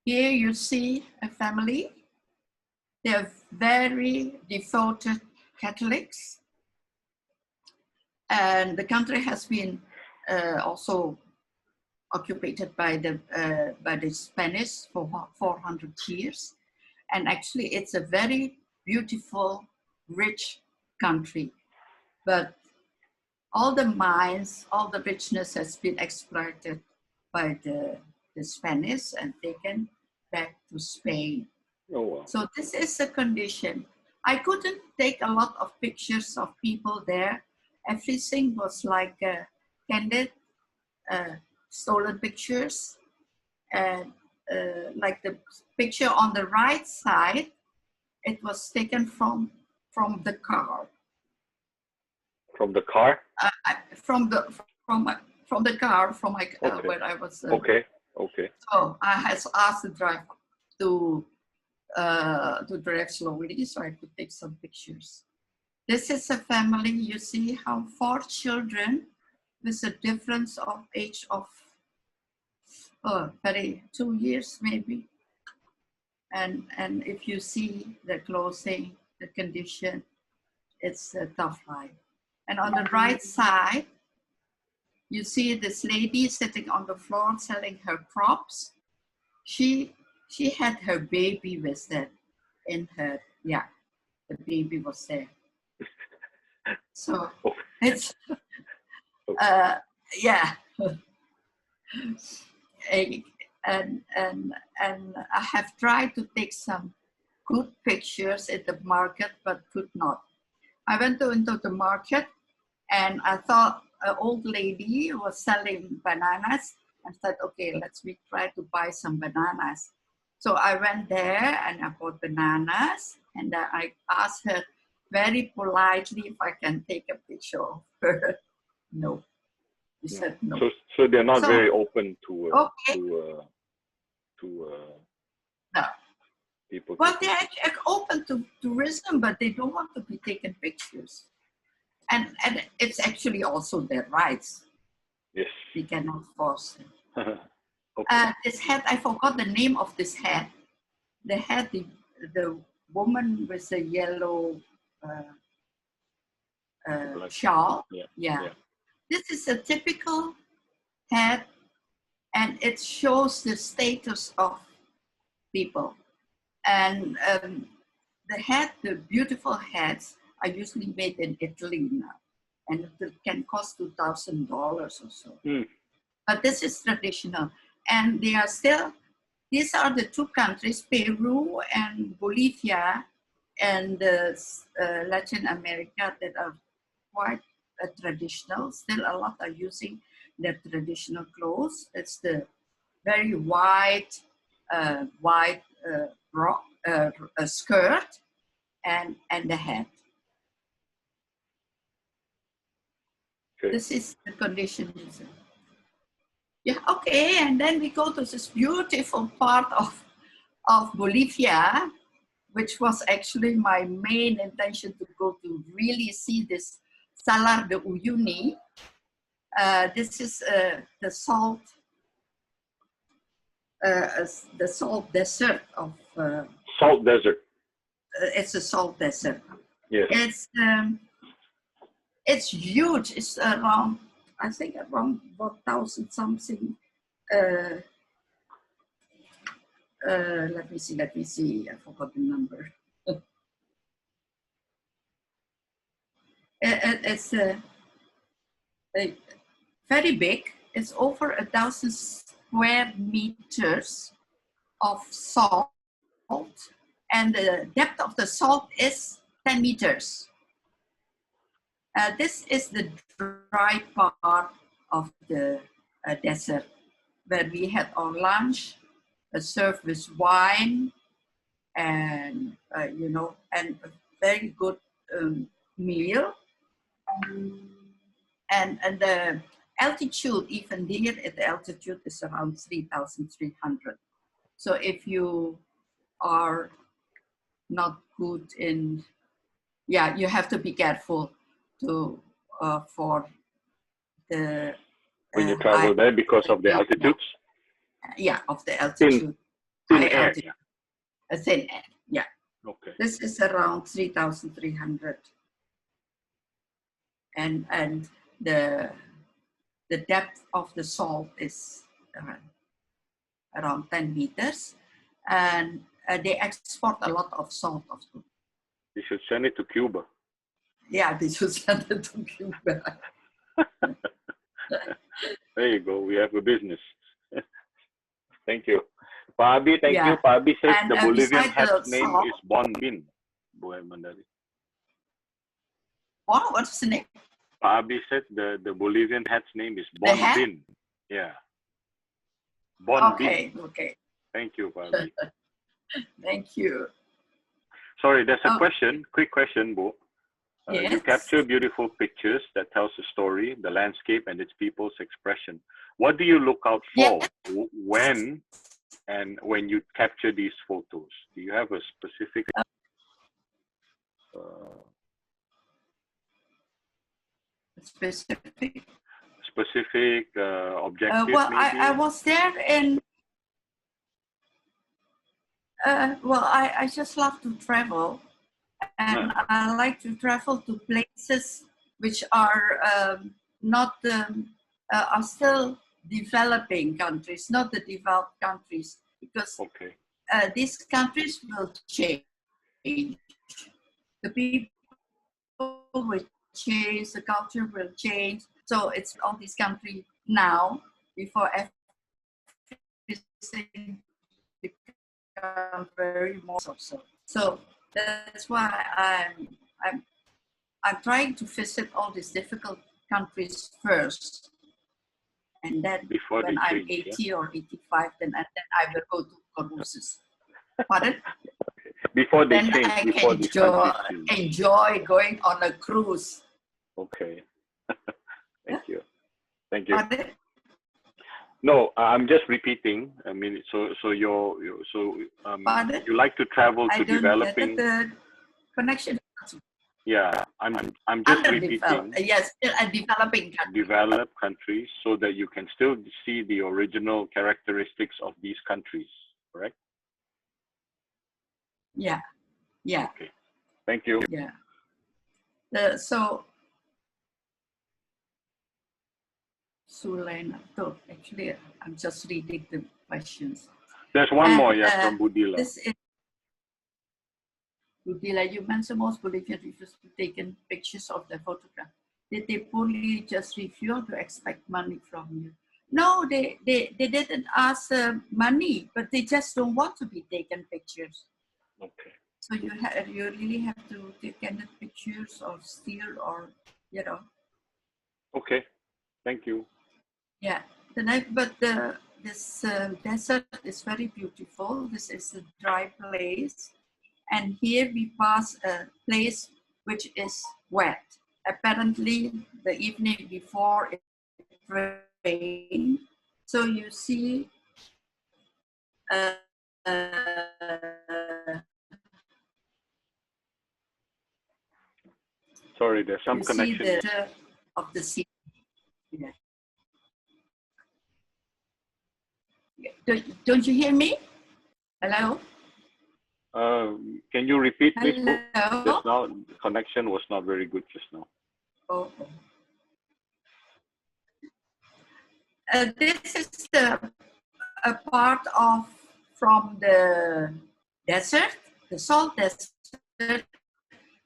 here you see a family. They're very devoted Catholics, and the country has been also occupied by the Spanish for 400 years. And actually, it's a very beautiful, rich country. But all the mines, all the richness has been exploited by the Spanish and taken back to Spain. Oh, wow. So this is a condition. I couldn't take a lot of pictures of people there. Everything was like candid, stolen pictures. And like the picture on the right side, it was taken from the car. From the car? From the car, from my Okay. where I was. Okay. So I had asked the driver to drive slowly, so I could take some pictures. This is a family. You see how 4 children with a difference of age of 2 years maybe. And if you see the clothing, the condition, it's a tough life. And on the right side, you see this lady sitting on the floor selling her crops. She had her baby with her in her, yeah, the baby was there. So it's, yeah. And I have tried to take some good pictures at the market, but could not. I went into the market and I thought an old lady was selling bananas. I said, okay, let's try to buy some bananas. So I went there and I bought bananas, and I asked her very politely if I can take a picture of her. No. She said no. So they're not very open to okay. No. People. Well, they're open to tourism, but they don't want to be taken pictures. And it's actually also their rights. Yes. We cannot force them. Okay. This hat, I forgot the name of this hat. The hat, the woman with the yellow shawl. Yeah. This is a typical hat, and it shows the status of people. And the beautiful hats are usually made in Italy now, and it can cost $2,000 or so. But this is traditional, and they are still. These are the 2 countries, Peru and Bolivia, and Latin America, that are quite traditional. Still, a lot are using their traditional clothes. It's the very wide, skirt and the hat. Okay. This is the condition. Yeah, okay, and then we go to this beautiful part of Bolivia, which was actually my main intention to go to really see this Salar de Uyuni. This is the salt desert of. Salt desert. It's a salt desert. Yes. It's huge. It's around, I think, around 1,000 something. Let me see. I forgot the number. It's very big. It's over 1,000 square meters of salt, and the depth of the salt is 10 meters. This is the dry part of the desert, where we had our lunch, served with wine, and and a very good meal. And the altitude, even there, the altitude is around 3,300. So if you are not good in, you have to be careful for the When you travel there because of the altitudes? Yeah, of the altitude. Thin High air, altitude. Thin air, yeah. Okay. This is around 3,300. And the depth of the salt is around 10 meters. And they export a lot of salt. You should send it to Cuba. Yeah, they should send it to Cuba. There you go. We have a business. Thank you. Pak Abi, thank you. Pak Abi says and, the Bolivian hat's name salt, is Bon Bin. Hermandari. What's the name? Pak Abi said the Bolivian hat's name is Bon Bin. Yeah. Bon Bin. Okay. Thank you, Pak Abi. Thank you. Sorry, there's a question, quick question, Bo. Yes. You capture beautiful pictures that tells a story, the landscape and its people's expression. What do you look out for when you capture these photos? Do you have a specific objective? Well, maybe? I was there in. Well, I just love to travel, and I like to travel to places which are not are still developing countries, not the developed countries, because these countries will change. The people will change, the culture will change. So it's all this country now before everything becomes very more so. So that's why I'm trying to visit all these difficult countries first, and then when I'm 80 or 85, then I will go to cruises. Pardon? Before they then change, I before can enjoy going on a cruise. Okay. Thank you. Thank you. Pardon? No, I'm just repeating. I mean, so you like to travel to developing. The connection. Yeah, I'm just repeating. Yes, still a developing country. Developed countries, so that you can still see the original characteristics of these countries, correct? Yeah. Yeah. Okay. Thank you. Yeah. So Sulena, actually, I'm just reading the questions. There's one more, from Budila. This is Budila. You mentioned most Bolivians refused to take pictures of their photograph. Did they poorly just refuse to expect money from you? No, they didn't ask money, but they just don't want to be taken pictures. Okay. So you really have to take candid pictures or still or Okay, thank you. Yeah, but this desert is very beautiful. This is a dry place, and here we pass a place which is wet. Apparently, the evening before it rained, so you see. Sorry, there's some connection. See the of the sea. Yeah. Don't you hear me? Hello? Can you repeat, please? Hello? Just now, the connection was not very good just now. Oh. This is a part from the desert, the salt desert,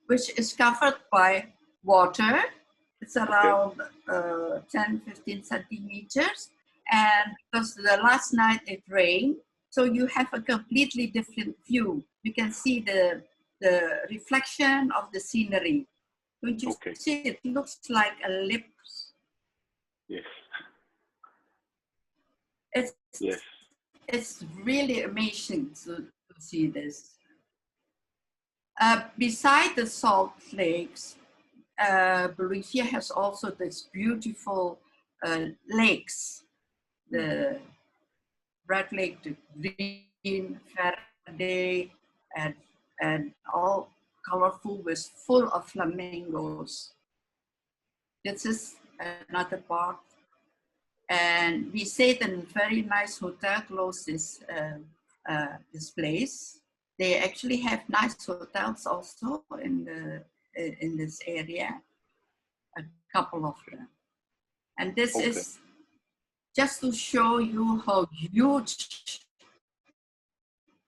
which is covered by water. It's around 10-15 centimeters. And because the last night it rained, so you have a completely different view. You can see the reflection of the scenery. Don't you see? It looks like a lips. Yes. It's really amazing to see this. Beside the salt lakes, Bolivia has also this beautiful lakes. The Red Lake, the green, Verde, and all colorful with full of flamingos. This is another part And we stayed in a very nice hotel close this place. They actually have nice hotels also in this area, a couple of them. And this is just to show you how huge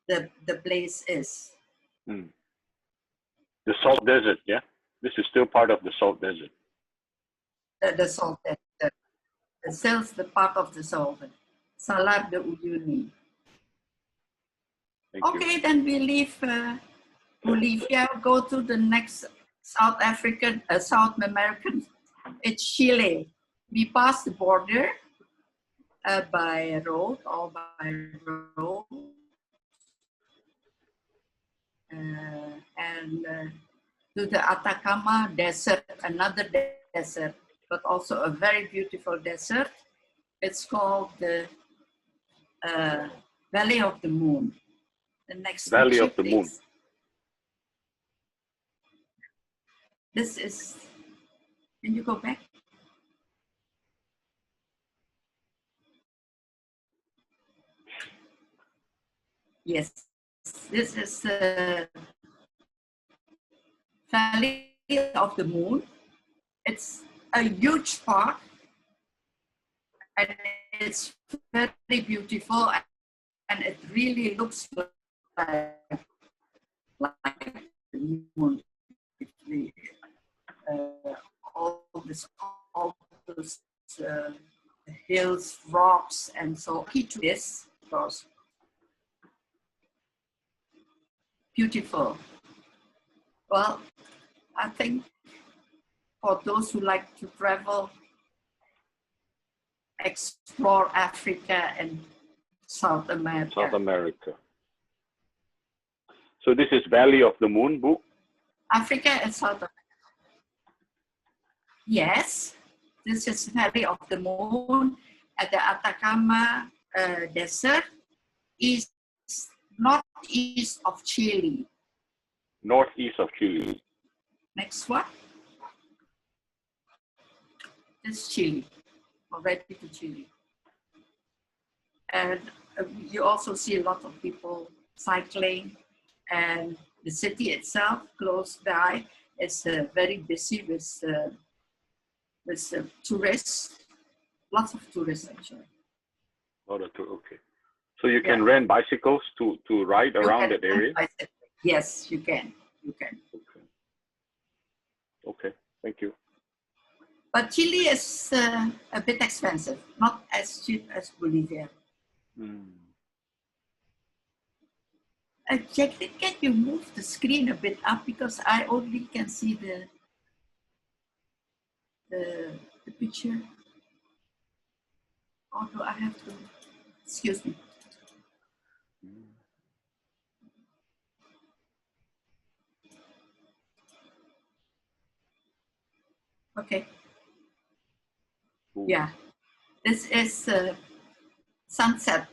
the place is. Mm. The salt desert, yeah? This is still part of the salt desert. The salt desert. Still the part of the salt. Salar de Uyuni. Okay, then we leave Bolivia, go to the next South American, it's Chile. We pass the border by road or by road. And to the Atacama Desert, another desert, but also a very beautiful desert. It's called the Valley of the Moon. The next Valley picture, of the please. Moon. This is, can you go back? Yes, this is the Valley of the Moon. It's a huge park and it's very beautiful and it really looks like the moon. All those hills, rocks, and so key to this because beautiful. Well, I think for those who like to travel, explore Africa and South America. South America. So this is Valley of the Moon book? Africa and South America. Yes, this is Valley of the Moon at the Atacama Desert, northeast of Chile. Northeast of Chile. Next one. This is Chile, already to Chile. And you also see a lot of people cycling, and the city itself close by is very busy with tourists, lots of tourists actually. Okay. So you can rent bicycles to ride around that area? Yes, you can. You can. Okay, thank you. But Chile is a bit expensive, not as cheap as Bolivia. Jacqueline, can you move the screen a bit up because I only can see the picture? Or do I have to? Excuse me. Okay. Yeah, this is sunset.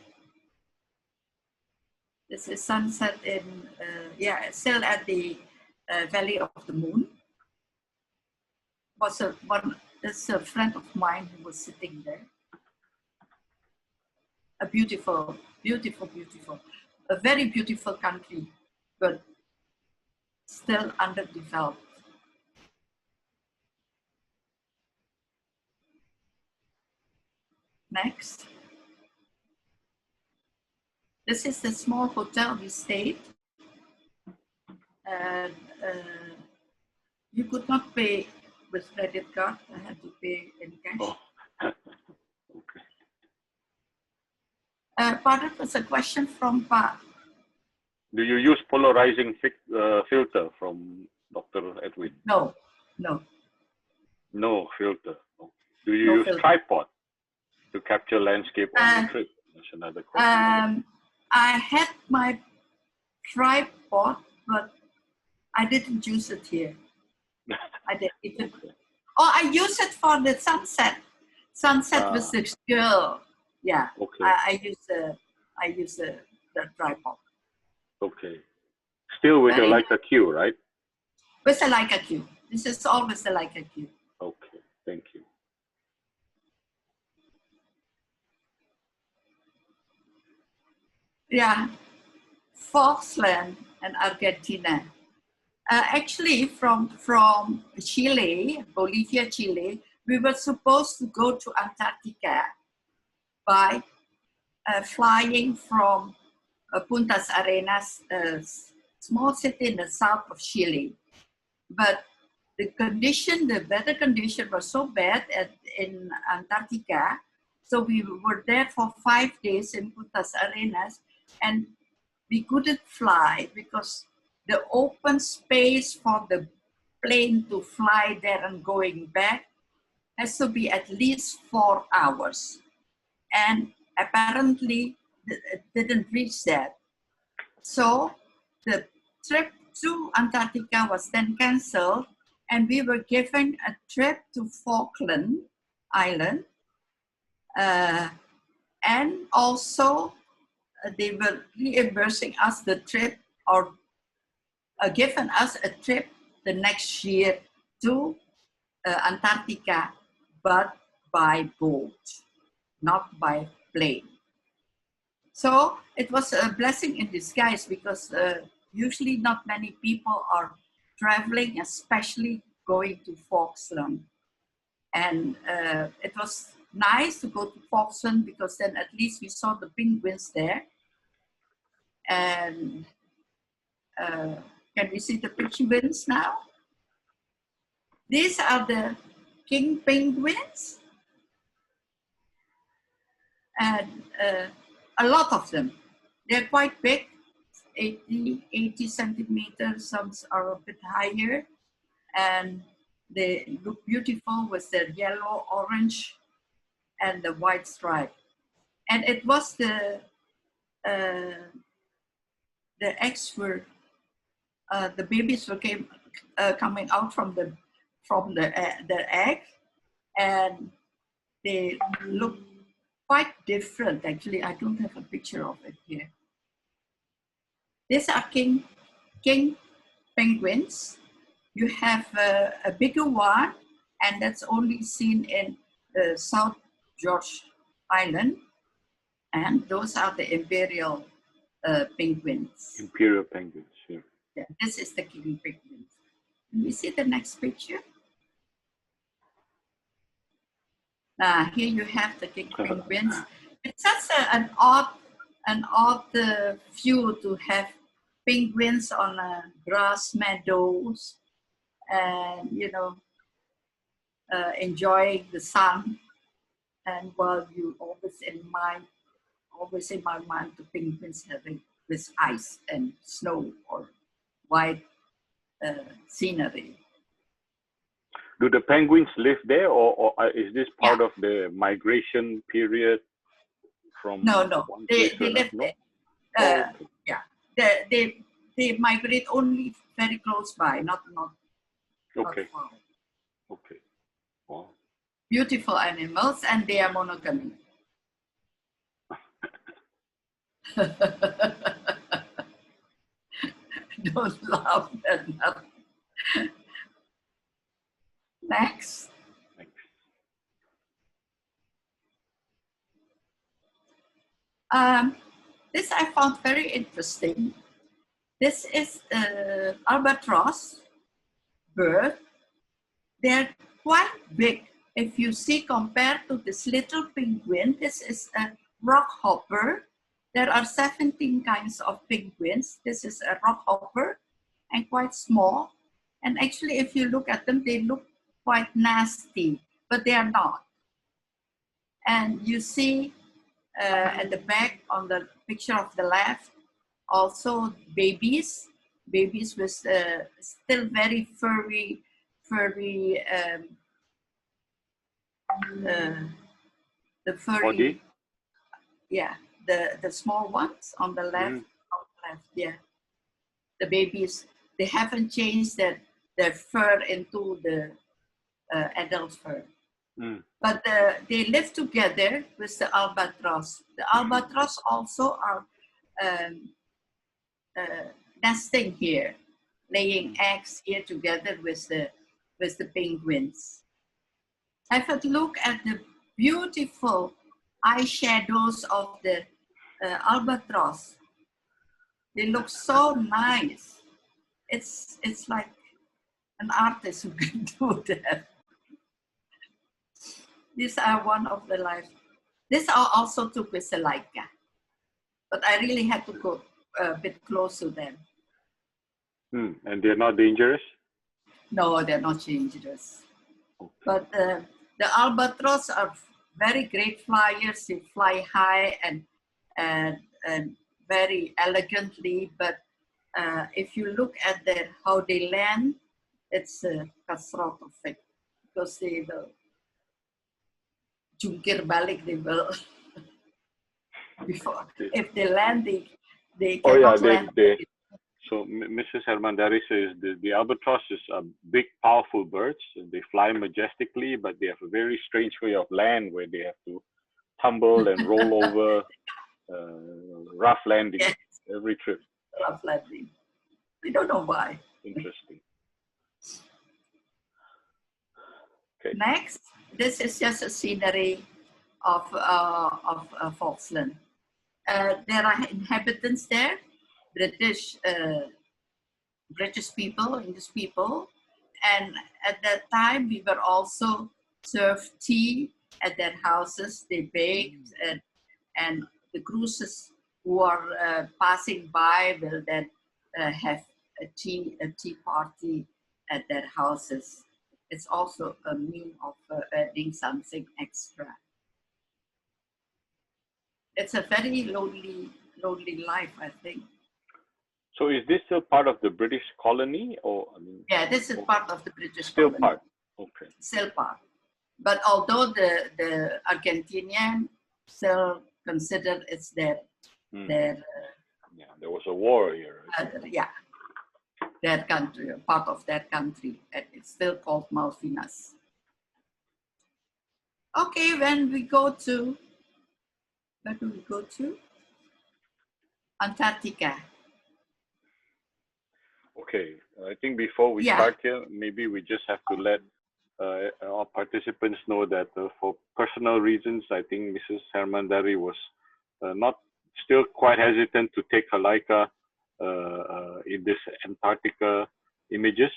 This is sunset in, still at the Valley of the Moon. There's a friend of mine who was sitting there. A beautiful, beautiful, beautiful, a very beautiful country, but still underdeveloped. Next. This is the small hotel we stayed. And you could not pay with credit card. I had to pay in cash. Oh. Pardon, was a question from Pa. Do you use polarizing filter from Dr. Edwin? No, no. No filter. Do you use tripod to capture landscape on the trip? That's another question. I had my tripod, but I didn't use it here. I didn't. Oh, I use it for the sunset. Sunset with the girl. Yeah. Okay. I use the tripod. Okay. Still with the Leica Q, right? With the Leica Q. This is always the Leica Q. Okay. Thank you. Yeah, Falkland and Argentina. Actually, from Chile, Bolivia, Chile, we were supposed to go to Antarctica by flying from Punta Arenas, a small city in the south of Chile. But the weather condition was so bad in Antarctica, so we were there for 5 days in Punta Arenas, and we couldn't fly because the open space for the plane to fly there and going back has to be at least 4 hours. And apparently it didn't reach that. So the trip to Antarctica was then canceled, and we were given a trip to Falkland Island. And also they were reimbursing us the trip, or given us a trip the next year to Antarctica, but by boat, not by plane. So it was a blessing in disguise, because usually not many people are traveling, especially going to Falkland. And it was nice to go to Falkland, because then at least we saw the penguins there. And can we see the penguins now? These are the king penguins. And a lot of them. They're quite big, 80 centimeters, some are a bit higher. And they look beautiful with their yellow, orange, and the white stripe. And it was the eggs were, the babies were coming out from the egg, and they look quite different. Actually, I don't have a picture of it here. These are king penguins. You have a bigger one, and that's only seen in South George Island. And those are the imperial penguins. Imperial penguins, yeah. Yeah, this is the king penguins. Can we see the next picture? Here you have the king penguins. It's such an odd view to have penguins on grass meadows, and enjoying the sun. And while you always in my mind, the penguins having this ice and snow or white scenery. Do the penguins live there, or is this part of the migration period from? No, they live there. Yeah, they migrate only very close by, not okay. far. Okay. Wow. Beautiful animals, and they are monogamy. Don't laugh at that. Next. This I found very interesting. This is albatross bird. They're quite big. If you see, compared to this little penguin, this is a rock hopper. There are 17 kinds of penguins. This is a rock hopper and quite small. And actually, if you look at them, they look quite nasty, but they are not. And you see at the back on the picture of the left, also babies with still very furry, the furry, body? Yeah, the small ones on the left, yeah. The babies, they haven't changed their fur into the adult fur. But they live together with the albatross. The albatross also are nesting here, laying eggs here together with the penguins. Have a look at the beautiful eyeshadows of the albatross. They look so nice. It's like an artist who can do that. These are one of the life. These are also took with the Leica, but I really had to go a bit close to them. And they're not dangerous? No, they're not dangerous. Okay. But the albatross are very great flyers. They fly high and very elegantly. But if you look at how they land, it's catastrophic because they will jungkir balik. They will before if they land, they cannot land. So Mrs. Hermandari says the albatross is a big, powerful birds. They fly majestically, but they have a very strange way of land where they have to tumble and roll over, rough landing every trip. Rough landing. We don't know why. Interesting. Okay. Next, this is just a scenery of Falkland. There are inhabitants there, British people, English people, and at that time we were also served tea at their houses. They baked, and the cruises who are passing by will then have a tea party at their houses. It's also a mean of adding something extra. It's a very lonely life, I think. So is this still part of the British colony, or? I mean, yeah, this is part of the British still colony. Part. Okay. Still part. But although the Argentinian still consider it's their yeah, there was a war here. Their country, part of their country, and it's still called Malvinas. Okay, when we go to, where do we go to? Antarctica. Okay, I think before we start here, maybe we just have to let our participants know that for personal reasons, I think Mrs. Hermandari was still quite hesitant to take her Leica in this Antarctica images,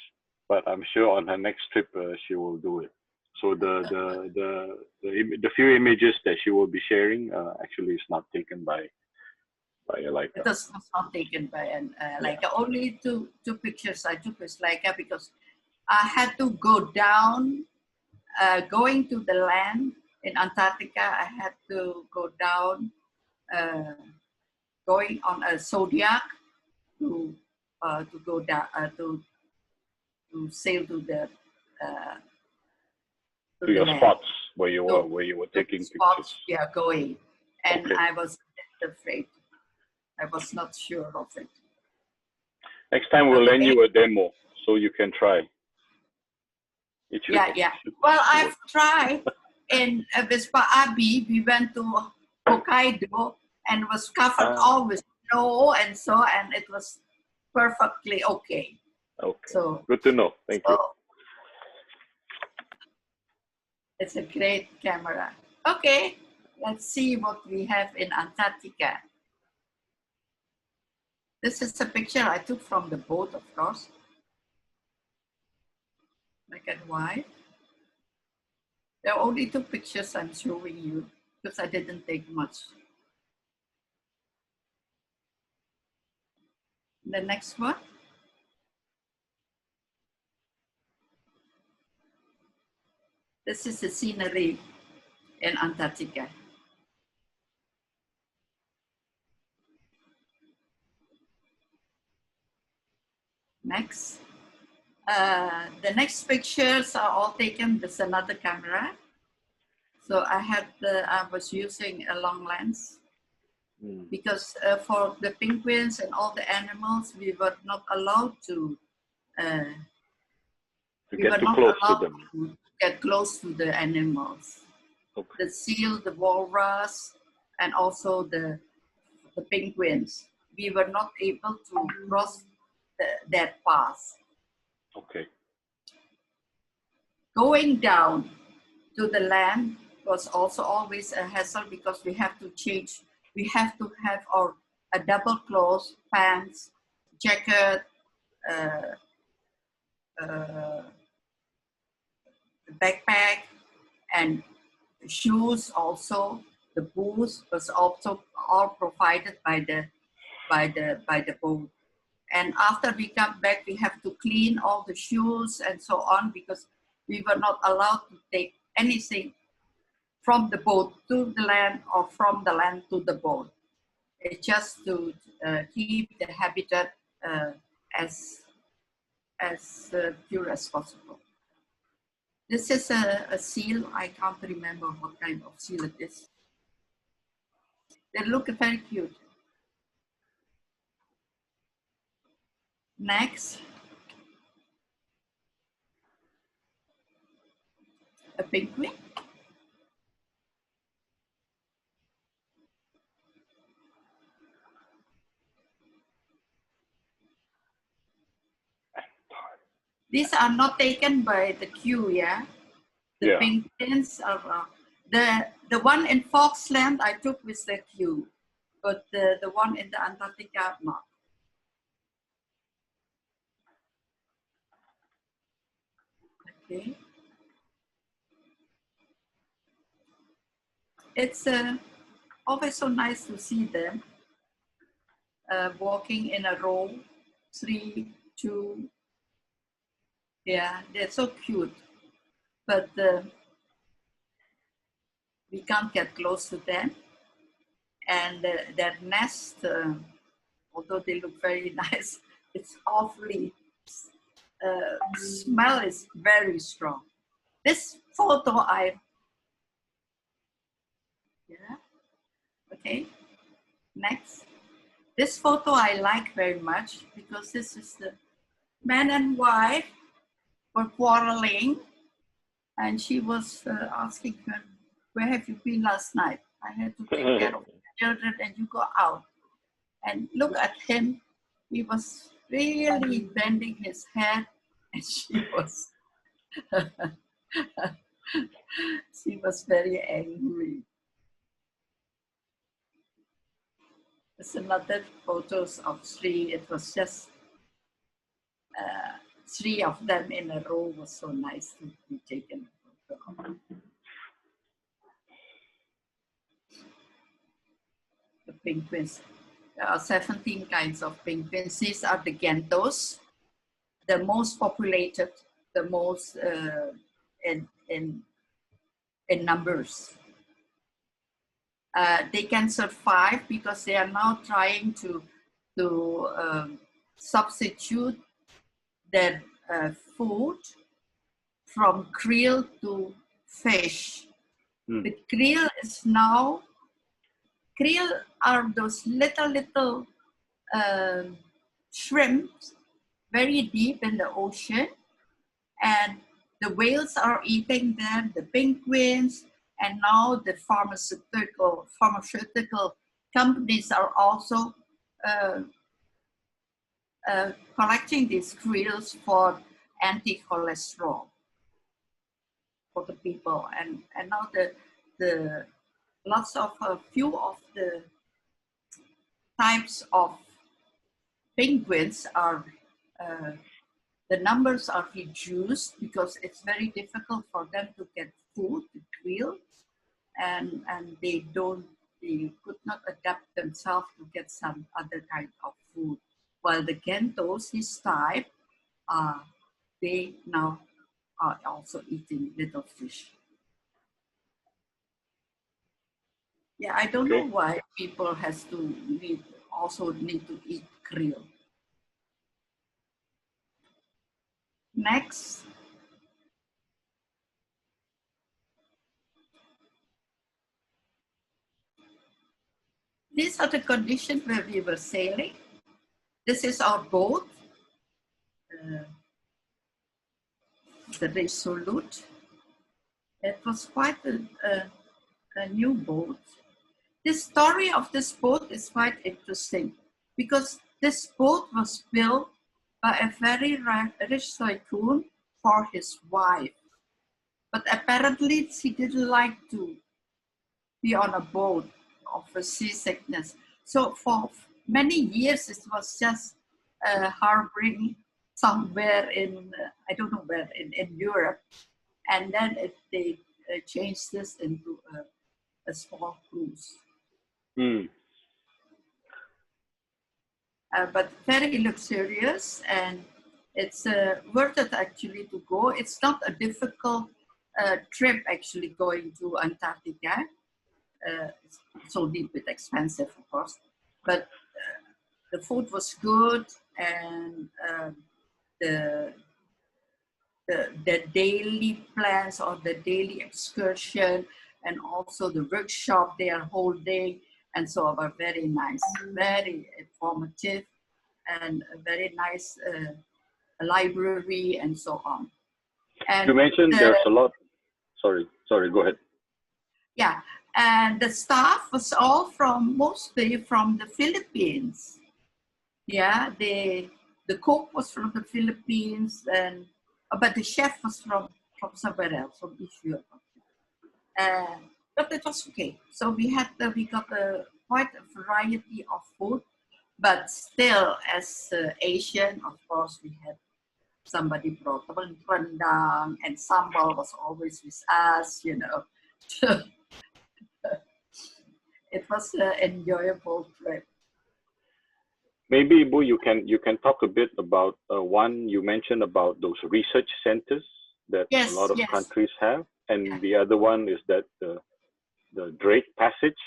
but I'm sure on her next trip she will do it. So the few images that she will be sharing actually is not taken by a Leica. It was not taken by a Leica. Only two pictures I took with Leica because I had to go down, going to the land in Antarctica. I had to go down, going on a Zodiac to go down to sail to the to your land. Spots where you were taking pictures. Yeah, going, and I was afraid. I was not sure of it. Next time we'll lend you a demo so you can try. Well, I've tried in Vespa Abbey. We went to Hokkaido and was covered all with snow and it was perfectly okay. Okay. So good to know. Thank you. It's a great camera. Okay, let's see what we have in Antarctica. This is a picture I took from the boat, of course. Black and white. There are only two pictures I'm showing you because I didn't take much. The next one. This is the scenery in Antarctica. Next. The next pictures are all taken with another camera. So I was using a long lens because for the penguins and all the animals, we were not allowed to get close to the animals. Okay. The seal, the walrus, and also the penguins. We were not able to cross that path. Okay. Going down to the land was also always a hassle because we have to change. We have to have our a double clothes, pants, jacket, backpack, and shoes also. The booze was also all provided by the boat. And after we come back, we have to clean all the shoes and so on, because we were not allowed to take anything from the boat to the land or from the land to the boat. It's just to keep the habitat as pure as possible. This is a seal. I can't remember what kind of seal it is. They look very cute. Next, a penguin. These are not taken by the queue, yeah? The penguins are, the one in Foxland I took with the queue, but the one in the Antarctica, not. Okay. It's always so nice to see them walking in a row, 3, 2. Yeah, they're so cute, but we can't get close to them. And their nest, although they look very nice, it's awfully, smell is very strong. This photo yeah, okay, next. This photo I like very much because this is the man and wife were quarreling, and she was asking him, where have you been last night? I had to take care of the children and you go out. And look at him, he was really bending his head, and she was, she was very angry. There's another photos of 3, it was just 3 of them in a row. Was so nice to be taken a photo of. The penguins. There are 17 kinds of penguins. These are the gentos, the most populated, the most in numbers. They can survive because they are now trying to substitute their food from krill to fish. The krill is now, krill are those little shrimps very deep in the ocean, and the whales are eating them, the penguins, and now the pharmaceutical companies are also collecting these krills for anti-cholesterol for the people, and now the lots of few of the types of penguins are the numbers are reduced because it's very difficult for them to get food, to krill, and they could not adapt themselves to get some other kind of food. While the gentos, this type, they now are also eating little fish. Yeah, I don't know why people also need to eat krill. Next. These are the conditions where we were sailing. This is our boat, the Resolute. It was quite a new boat. The story of this boat is quite interesting because this boat was built by a very rich tycoon for his wife. But apparently she didn't like to be on a boat of a seasickness. So many years it was just harboring somewhere in, I don't know where, in Europe. And then they changed this into a small cruise. Mm. But very luxurious, and it's worth it actually to go. It's not a difficult trip actually going to Antarctica. It's only a bit expensive, of course, but the food was good, and the daily plans or the daily excursion and also the workshop they are holding and so on are very nice, very informative, and a very nice library and so on. And You mentioned there's a lot. Sorry, go ahead. Yeah, and the staff was all mostly from the Philippines. Yeah, the cook was from the Philippines, and but the chef was from somewhere else, from East Europe. But it was okay. So we got quite a variety of food, but still, as Asian, of course, we had somebody brought rendang, and sambal was always with us, you know. It was an enjoyable trip. Maybe Ibu, you can talk a bit about one you mentioned about those research centers that a lot of countries have, and the other one is that the Drake Passage,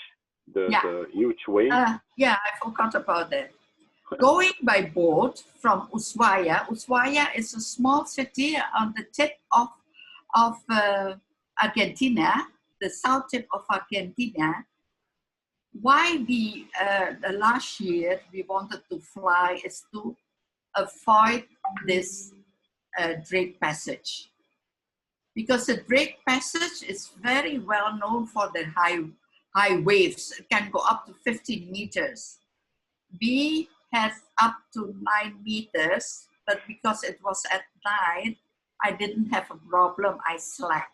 the huge wave. Yeah, I forgot about that. Going by boat from Ushuaia. Ushuaia is a small city on the tip of Argentina, the south tip of Argentina. Why the last year we wanted to fly is to avoid this Drake Passage. Because the Drake Passage is very well known for the high waves. It can go up to 15 meters. We had up to 9 meters, but because it was at night, I didn't have a problem. I slept.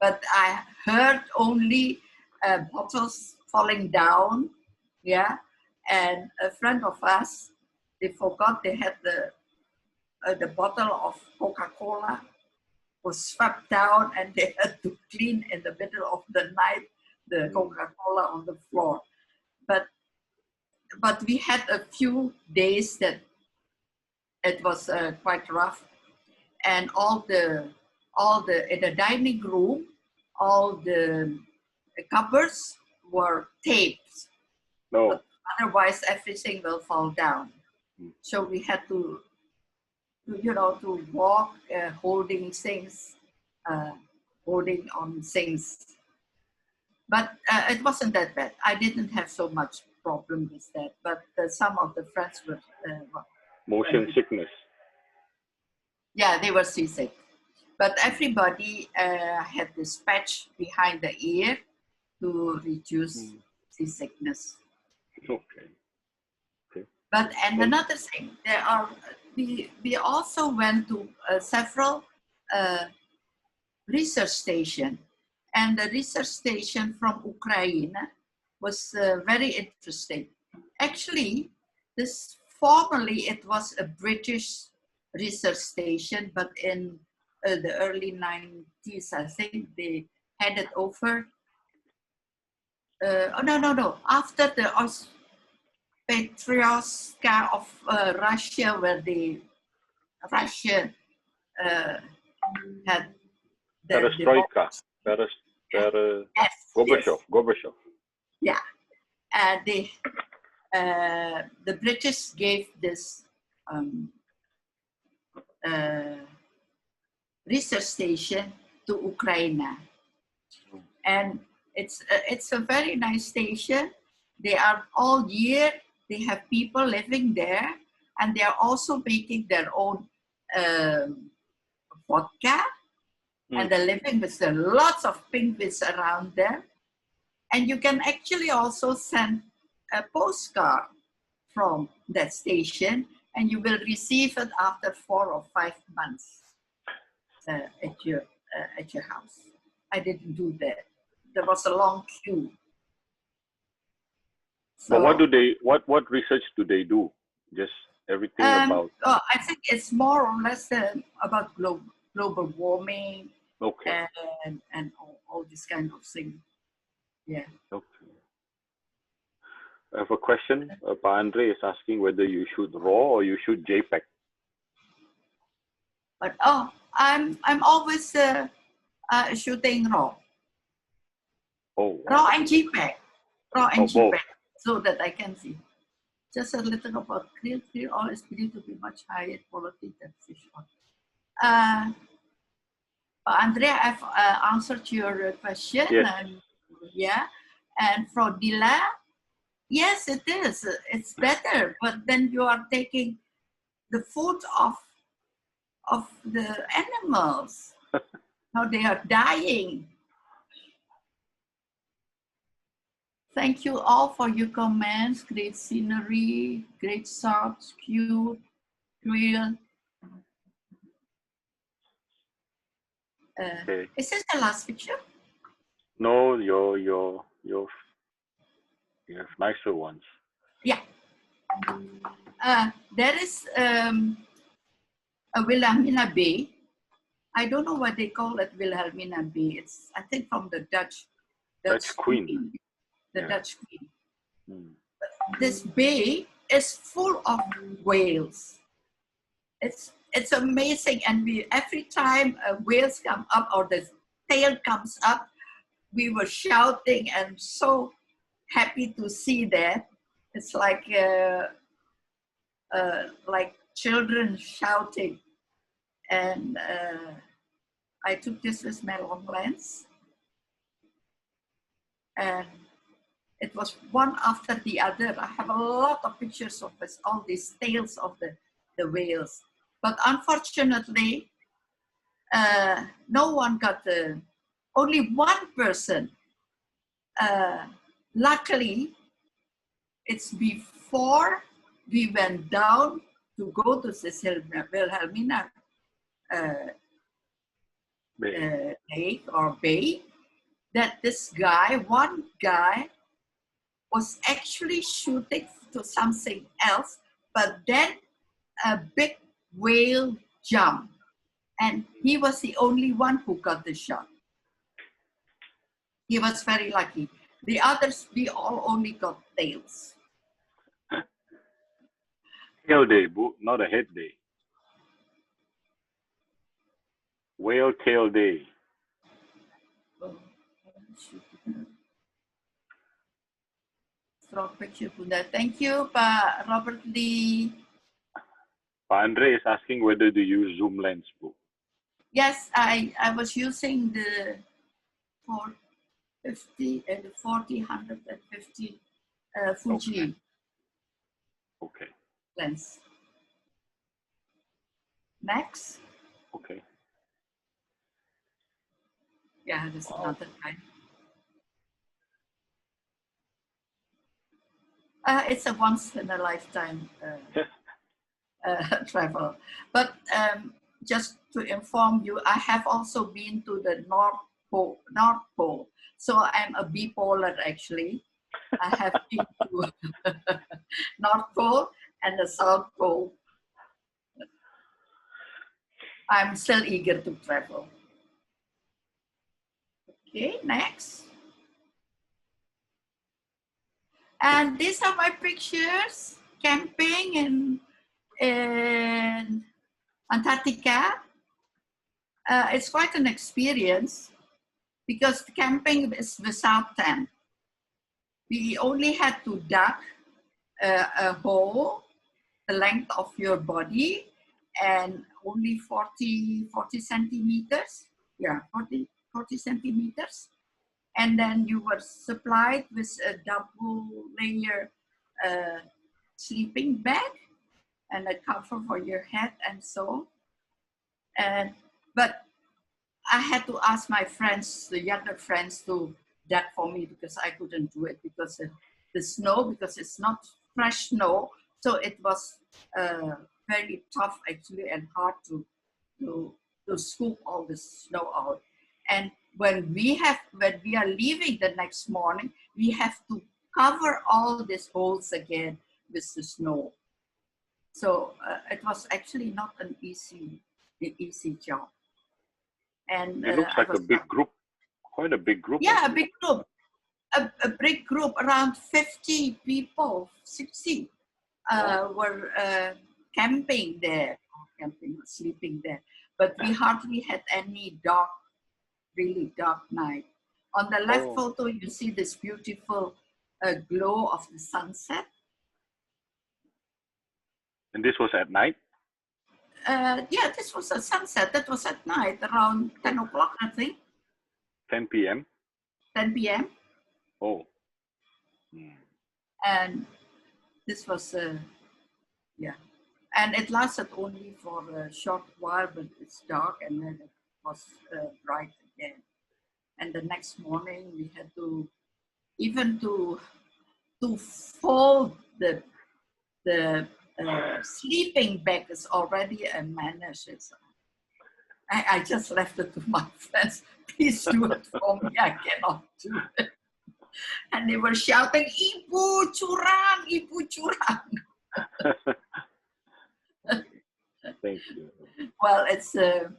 But I heard only bottles falling down, yeah. And a friend of us, they forgot they had the bottle of Coca-Cola was swept down, and they had to clean in the middle of the night the Coca-Cola on the floor. But we had a few days that it was quite rough, and all the in the dining room, all the cupboards were taped. No. Otherwise, everything will fall down. So we had to walk holding things, holding on things. But it wasn't that bad. I didn't have so much problem with that. But some of the friends were motion sickness. Yeah, they were seasick. But everybody had this patch behind the ear to reduce seasickness. Okay. But and another thing, we also went to several research stations, and the research station from Ukraine was very interesting. Actually, formerly it was a British research station, but in the early 90s, I think they handed over. No. After the Petrioska of Russia, where Russia had Perestroika. Gorbachev. Yeah, the British gave this research station to Ukraine, and it's a very nice station. They are all year. They have people living there, and they are also making their own vodka, and they're living with lots of penguins around them. And you can actually also send a postcard from that station, and you will receive it after 4 or 5 months at your house. I didn't do that. There was a long queue. But what So, do they? What research do they do? Just everything about. I think it's more or less about global warming Okay. and all this kind of thing. Yeah. Okay. I have a question. Pa Andre is asking whether you shoot RAW or you shoot JPEG. But I'm always shooting raw. Oh, Raw wow. and JPEG. Raw Oh, and both. JPEG. So that I can see. Just a little about clear always believed to be much higher quality than fish oil. Andrea, I've answered your question. Yes. And, yeah. And Frodila, yes, it is. It's better. But then you are taking the food of the animals. Now they are dying. Thank you all for your comments. Great scenery, great shots, cute, real. Okay. Is this the last picture? No, you have nicer ones. Yeah. There is a Willamina Bay. I don't know what they call it, Wilhelmina Bay. It's, I think, from the Dutch Queen. The Yeah. Dutch Queen. Hmm. This bay is full of whales. It's amazing, and every time whales come up or the tail comes up, we were shouting and so happy to see that. It's like children shouting. And I took this with my long lens, and it was one after the other. I have a lot of pictures of this, all these tails of the whales. But unfortunately, no one got only one person. Luckily, it's before we went down to go to this Wilhelmina lake or bay, that this guy, one guy, was actually shooting to something else, but then a big whale jumped, and he was the only one who got the shot. He was very lucky. The others, we all only got tails. Tail day, not a head day. Whale tail day. Strong picture, Bunda. Thank you, Pak Robert Lee. Pa Andre is asking whether to use zoom lens, Bu. Yes, I was using the 450 and the 40, 150 Fuji Okay. lens. Next. Okay. Yeah, this is another kind. It's a once in a lifetime travel. But just to inform you, I have also been to the North Pole. So I'm a bipolar actually. I have been to North Pole and the South Pole. I'm still eager to travel. Okay, next. And these are my pictures, camping in Antarctica. It's quite an experience because camping is without tent. We only had to dig a hole the length of your body and only 40 centimeters. Yeah, 40 centimeters. And then you were supplied with a double layer sleeping bag and a cover for your head and so. But I had to ask my friends, the younger friends, to dig for me because I couldn't do it because the snow, because it's not fresh snow, so it was very tough actually and hard to scoop all the snow out. And when we are leaving the next morning, we have to cover all these holes again with the snow. So it was actually not an easy job. And it looks like a big group, quite a big group. Yeah, a big group. A big group, around 50 people, 60 were camping there, sleeping there. But we hardly had any really dark night. On the left photo, you see this beautiful glow of the sunset. And this was at night? Yeah, this was a sunset. That was at night, around 10 o'clock, I think. 10 p.m.? 10 p.m. Oh. And this was, yeah. And it lasted only for a short while, but it's dark and then it was bright again. And the next morning we had to, even to fold the sleeping bag is already a manage. I just left it to my friends. Please do it for me. I cannot do it. And they were shouting, "Ibu curang, Ibu curang." Thank you. Well, it's the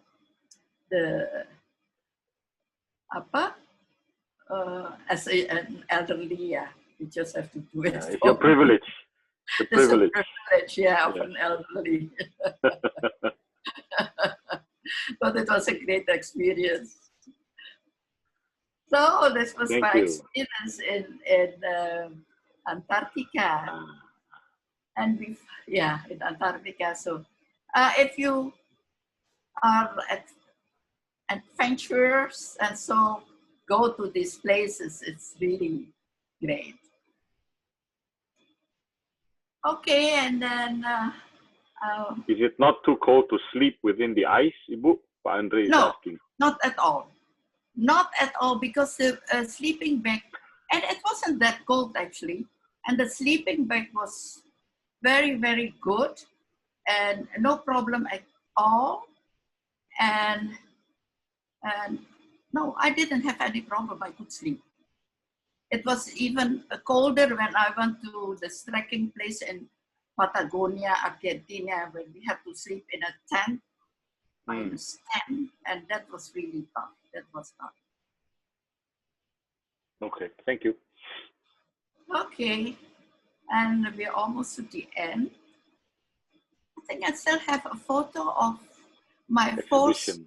as an elderly, you just have to do it. It's your privilege. The privilege. It's a privilege, yeah, of an elderly. But it was a great experience. So this was my experience in Antarctica. And in Antarctica. So if you are adventurers and so go to these places, it's really great. Okay, and then is it not too cold to sleep within the ice, Ibu? Pa Andre is asking. Not at all. Not at all, because the sleeping bag, and it wasn't that cold actually, and the sleeping bag was very, very good and no problem at all. And no, I didn't have any problem. I could sleep. It was even colder when I went to the trekking place in Patagonia, Argentina, where we had to sleep in a tent, -10, and that was really tough. That was tough. Okay, thank you. Okay, and we're almost to the end. I think I still have a photo of my first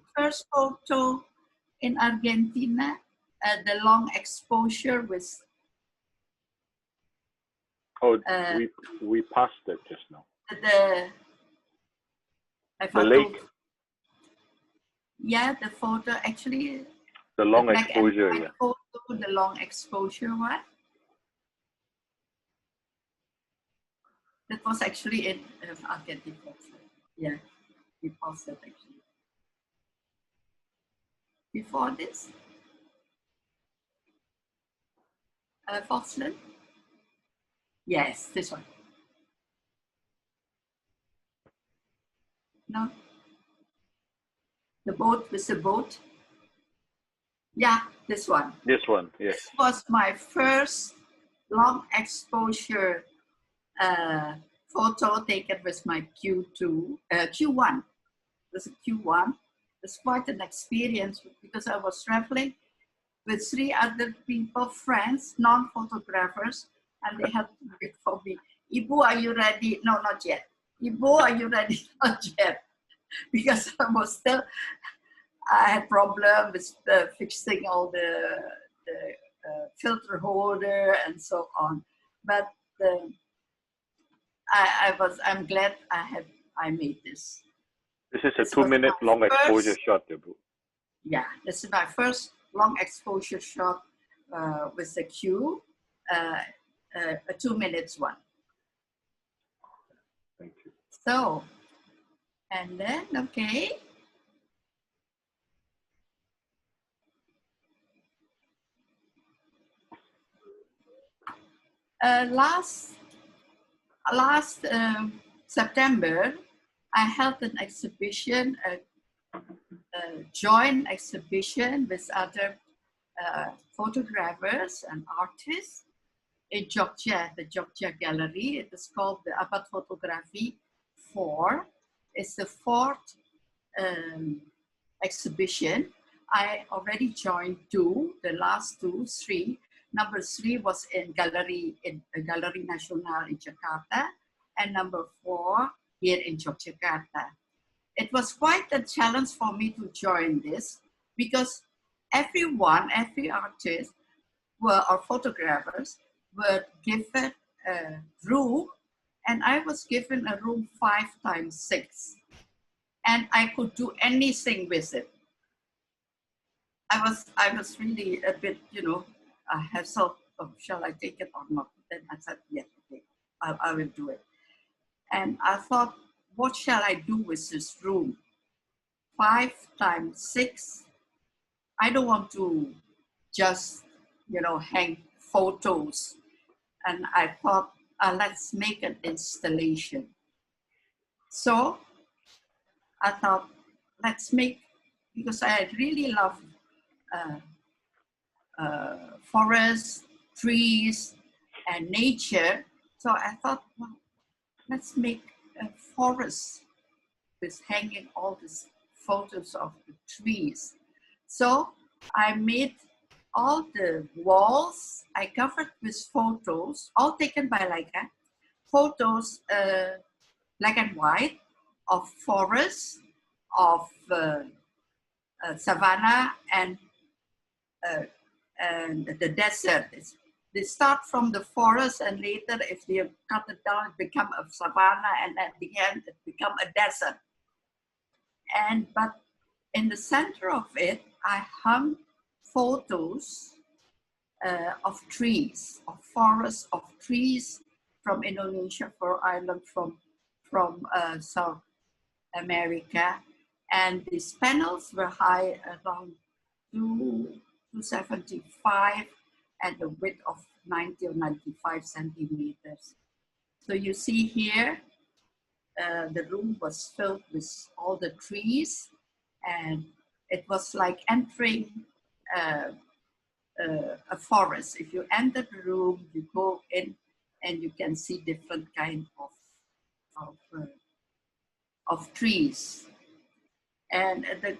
photo in Argentina, the long exposure with. Oh, we passed it just now. The lake. Yeah, the photo actually. The long exposure, yeah. Photo, the long exposure one. That was actually in Argentina. Yeah, we paused it actually. Before this, Foxland. Yes, this one. No. The boat with the boat. Yeah, this one. This one, yes. This was my first long exposure photo taken with my Q1. It was a Q1. It's quite an experience because I was traveling with 3 other people, friends, non-photographers, and they had to wait for me. Ibu, are you ready? No, not yet. Ibu, are you ready? Not yet. Because I was still, I had problems with fixing all the filter holder and so on. But I'm glad I made this. This is a 2-minute long exposure shot, Ibu. Yeah, this is my first long exposure shot with the Q, a 2 minutes one. Thank you. So, and then, okay. Last September, I held an exhibition, a joint exhibition with other photographers and artists in Jogja, the Jogja Gallery. It is called the Abad Photography 4. It's the fourth exhibition. I already joined 2, the last 2, 3. Number 3 was in Gallery Nasional in Jakarta, and number 4 here in Yogyakarta. It was quite a challenge for me to join this because every artist or photographers were given a room, and I was given a room 5 times 6, and I could do anything with it. I was really a bit, I had thought, oh, shall I take it or not? Then I said, yes, okay, I will do it. And I thought, what shall I do with this room? 5 times 6. I don't want to just, hang photos. And I thought, let's make an installation. So I thought, let's make, because I really love forests, trees, and nature. So I thought, well, let's make a forest with hanging all these photos of the trees. So I made all the walls, I covered with photos, all taken by Leica, photos black and white of forests, of savanna, and the desert. They start from the forest, and later, if they cut it down, it becomes a savanna, and at the end, it becomes a desert. But in the center of it, I hung photos of trees, of forests, of trees from Indonesia, from Ireland, from South America. And these panels were high around 275 and the width of 90 or 95 centimeters. So you see here, the room was filled with all the trees, and it was like entering a forest. If you enter the room, you go in and you can see different kind of trees. And the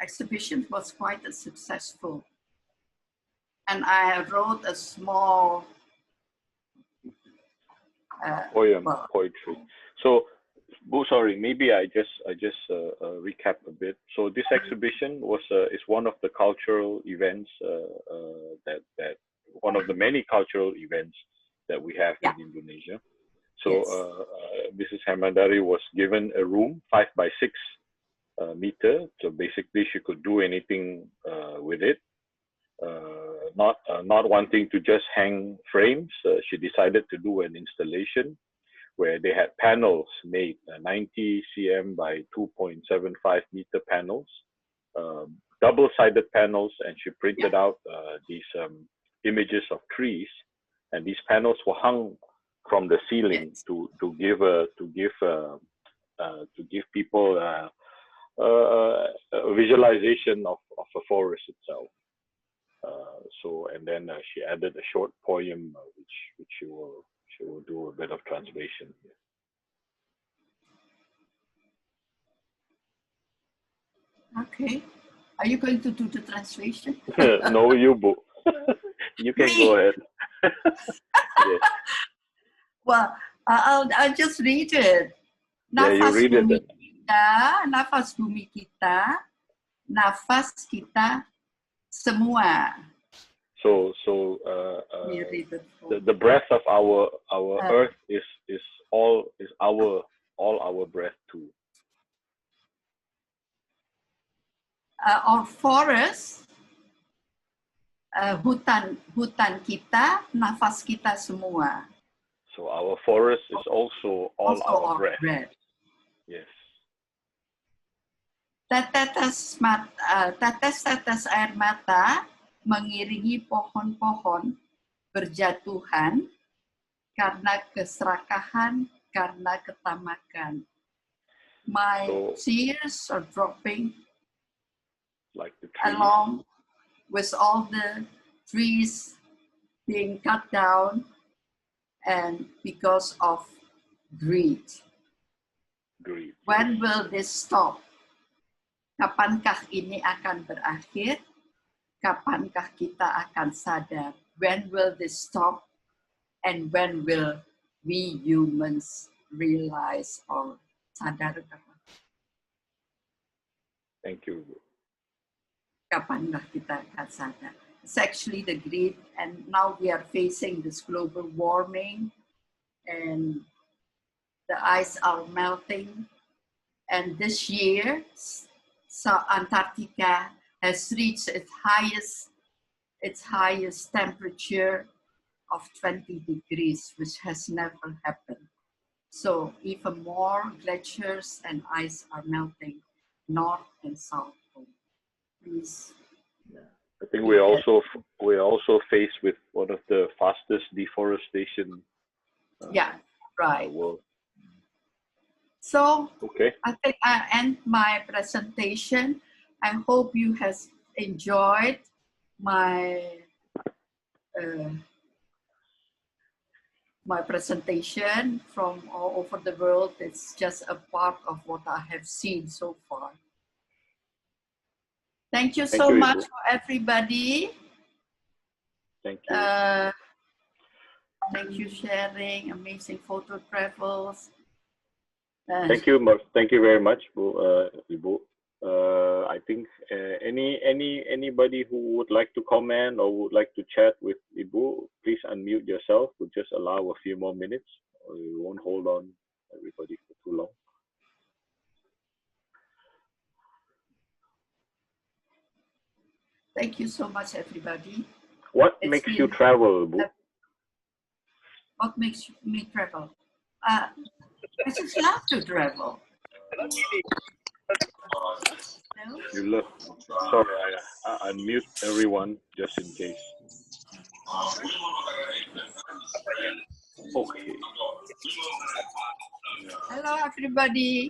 exhibition was quite successful. And I wrote a small poetry. So, sorry, maybe I just recap a bit. So this exhibition is one of the cultural events that one of the many cultural events that we have in Indonesia. So Mrs. Hermandari was given a room 5 by 6 meter. So basically, she could do anything with it. Not wanting to just hang frames, she decided to do an installation where they had panels made, 90 cm by 2.75 meter panels, double-sided panels, and she printed out these images of trees, and these panels were hung from the ceiling to give people a visualization of a forest itself. And then she added a short poem, which she will do a bit of translation here. Okay. Are you going to do the translation? No, you can go ahead. Yes. Well, I'll just read it. You read it then. Nafas bumi kita, nafas kita semua. So the breath of our earth is all our breath too. Our forest, hutan kita, nafas kita semua. So our forest is also all our breath. Yes. Tetes-tetes air mata mengiringi pohon-pohon berjatuhan karena keserakahan, karena ketamakan. My tears are dropping like the along with all the trees being cut down and because of greed. Greed. When will this stop? Kapankah ini akan berakhir? Kapankah kita akan sadar? When will this stop? And when will we humans realize or sadar? Thank you. Kapankah kita akan sadar? It's actually the greed, and now we are facing this global warming, and the ice are melting. And this year, Antarctica has reached its highest temperature of 20 degrees, which has never happened. So even more glaciers and ice are melting, north and south. Please. I think we're also faced with one of the fastest deforestation. Yeah, right. In the world. So okay. I think I end my presentation. I hope you have enjoyed my my presentation from all over the world. It's just a part of what I have seen so far. Thank you so much for everybody. Thank you. Thank you, sharing amazing photo travels. Thank you very much, Ibu. I think anybody who would like to comment or would like to chat with Ibu, please unmute yourself. We'll just allow a few more minutes. We won't hold on everybody for too long. Thank you so much, everybody. What makes you travel, Ibu? What makes me travel? I just love to travel. No? You love. Sorry, I unmute everyone just in case. Okay. Hello, everybody.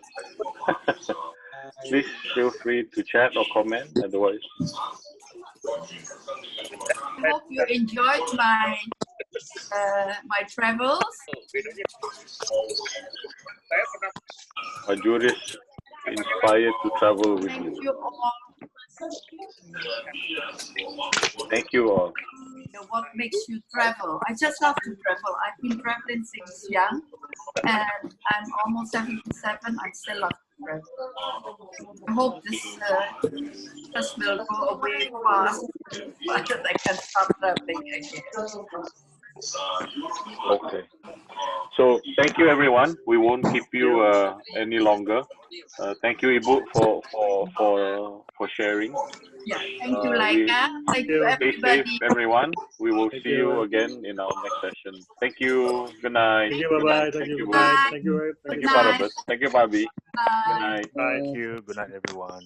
Please feel free to chat or comment. Otherwise, I hope you enjoyed my my travels. Ajuris inspired to travel with you. Thank you all. Thank you all. What makes you travel? I just love to travel. I've been traveling since young, and I'm almost 77. I still love to travel. I hope this will go away fast, but that I can start traveling again. Okay. So thank you, everyone. We won't keep you any longer. Thank you, Ibu, for sharing. Yeah, thank you, Leica. Thank you, everybody. Stay safe, everyone. We will see you again in our next session. Thank you. Good night. Thank you. Bye-bye. Thank you. Bye. Thank you. Thank you, Parabas. Thank you, Bobby. Bye. Good night. Thank you. Good night, everyone.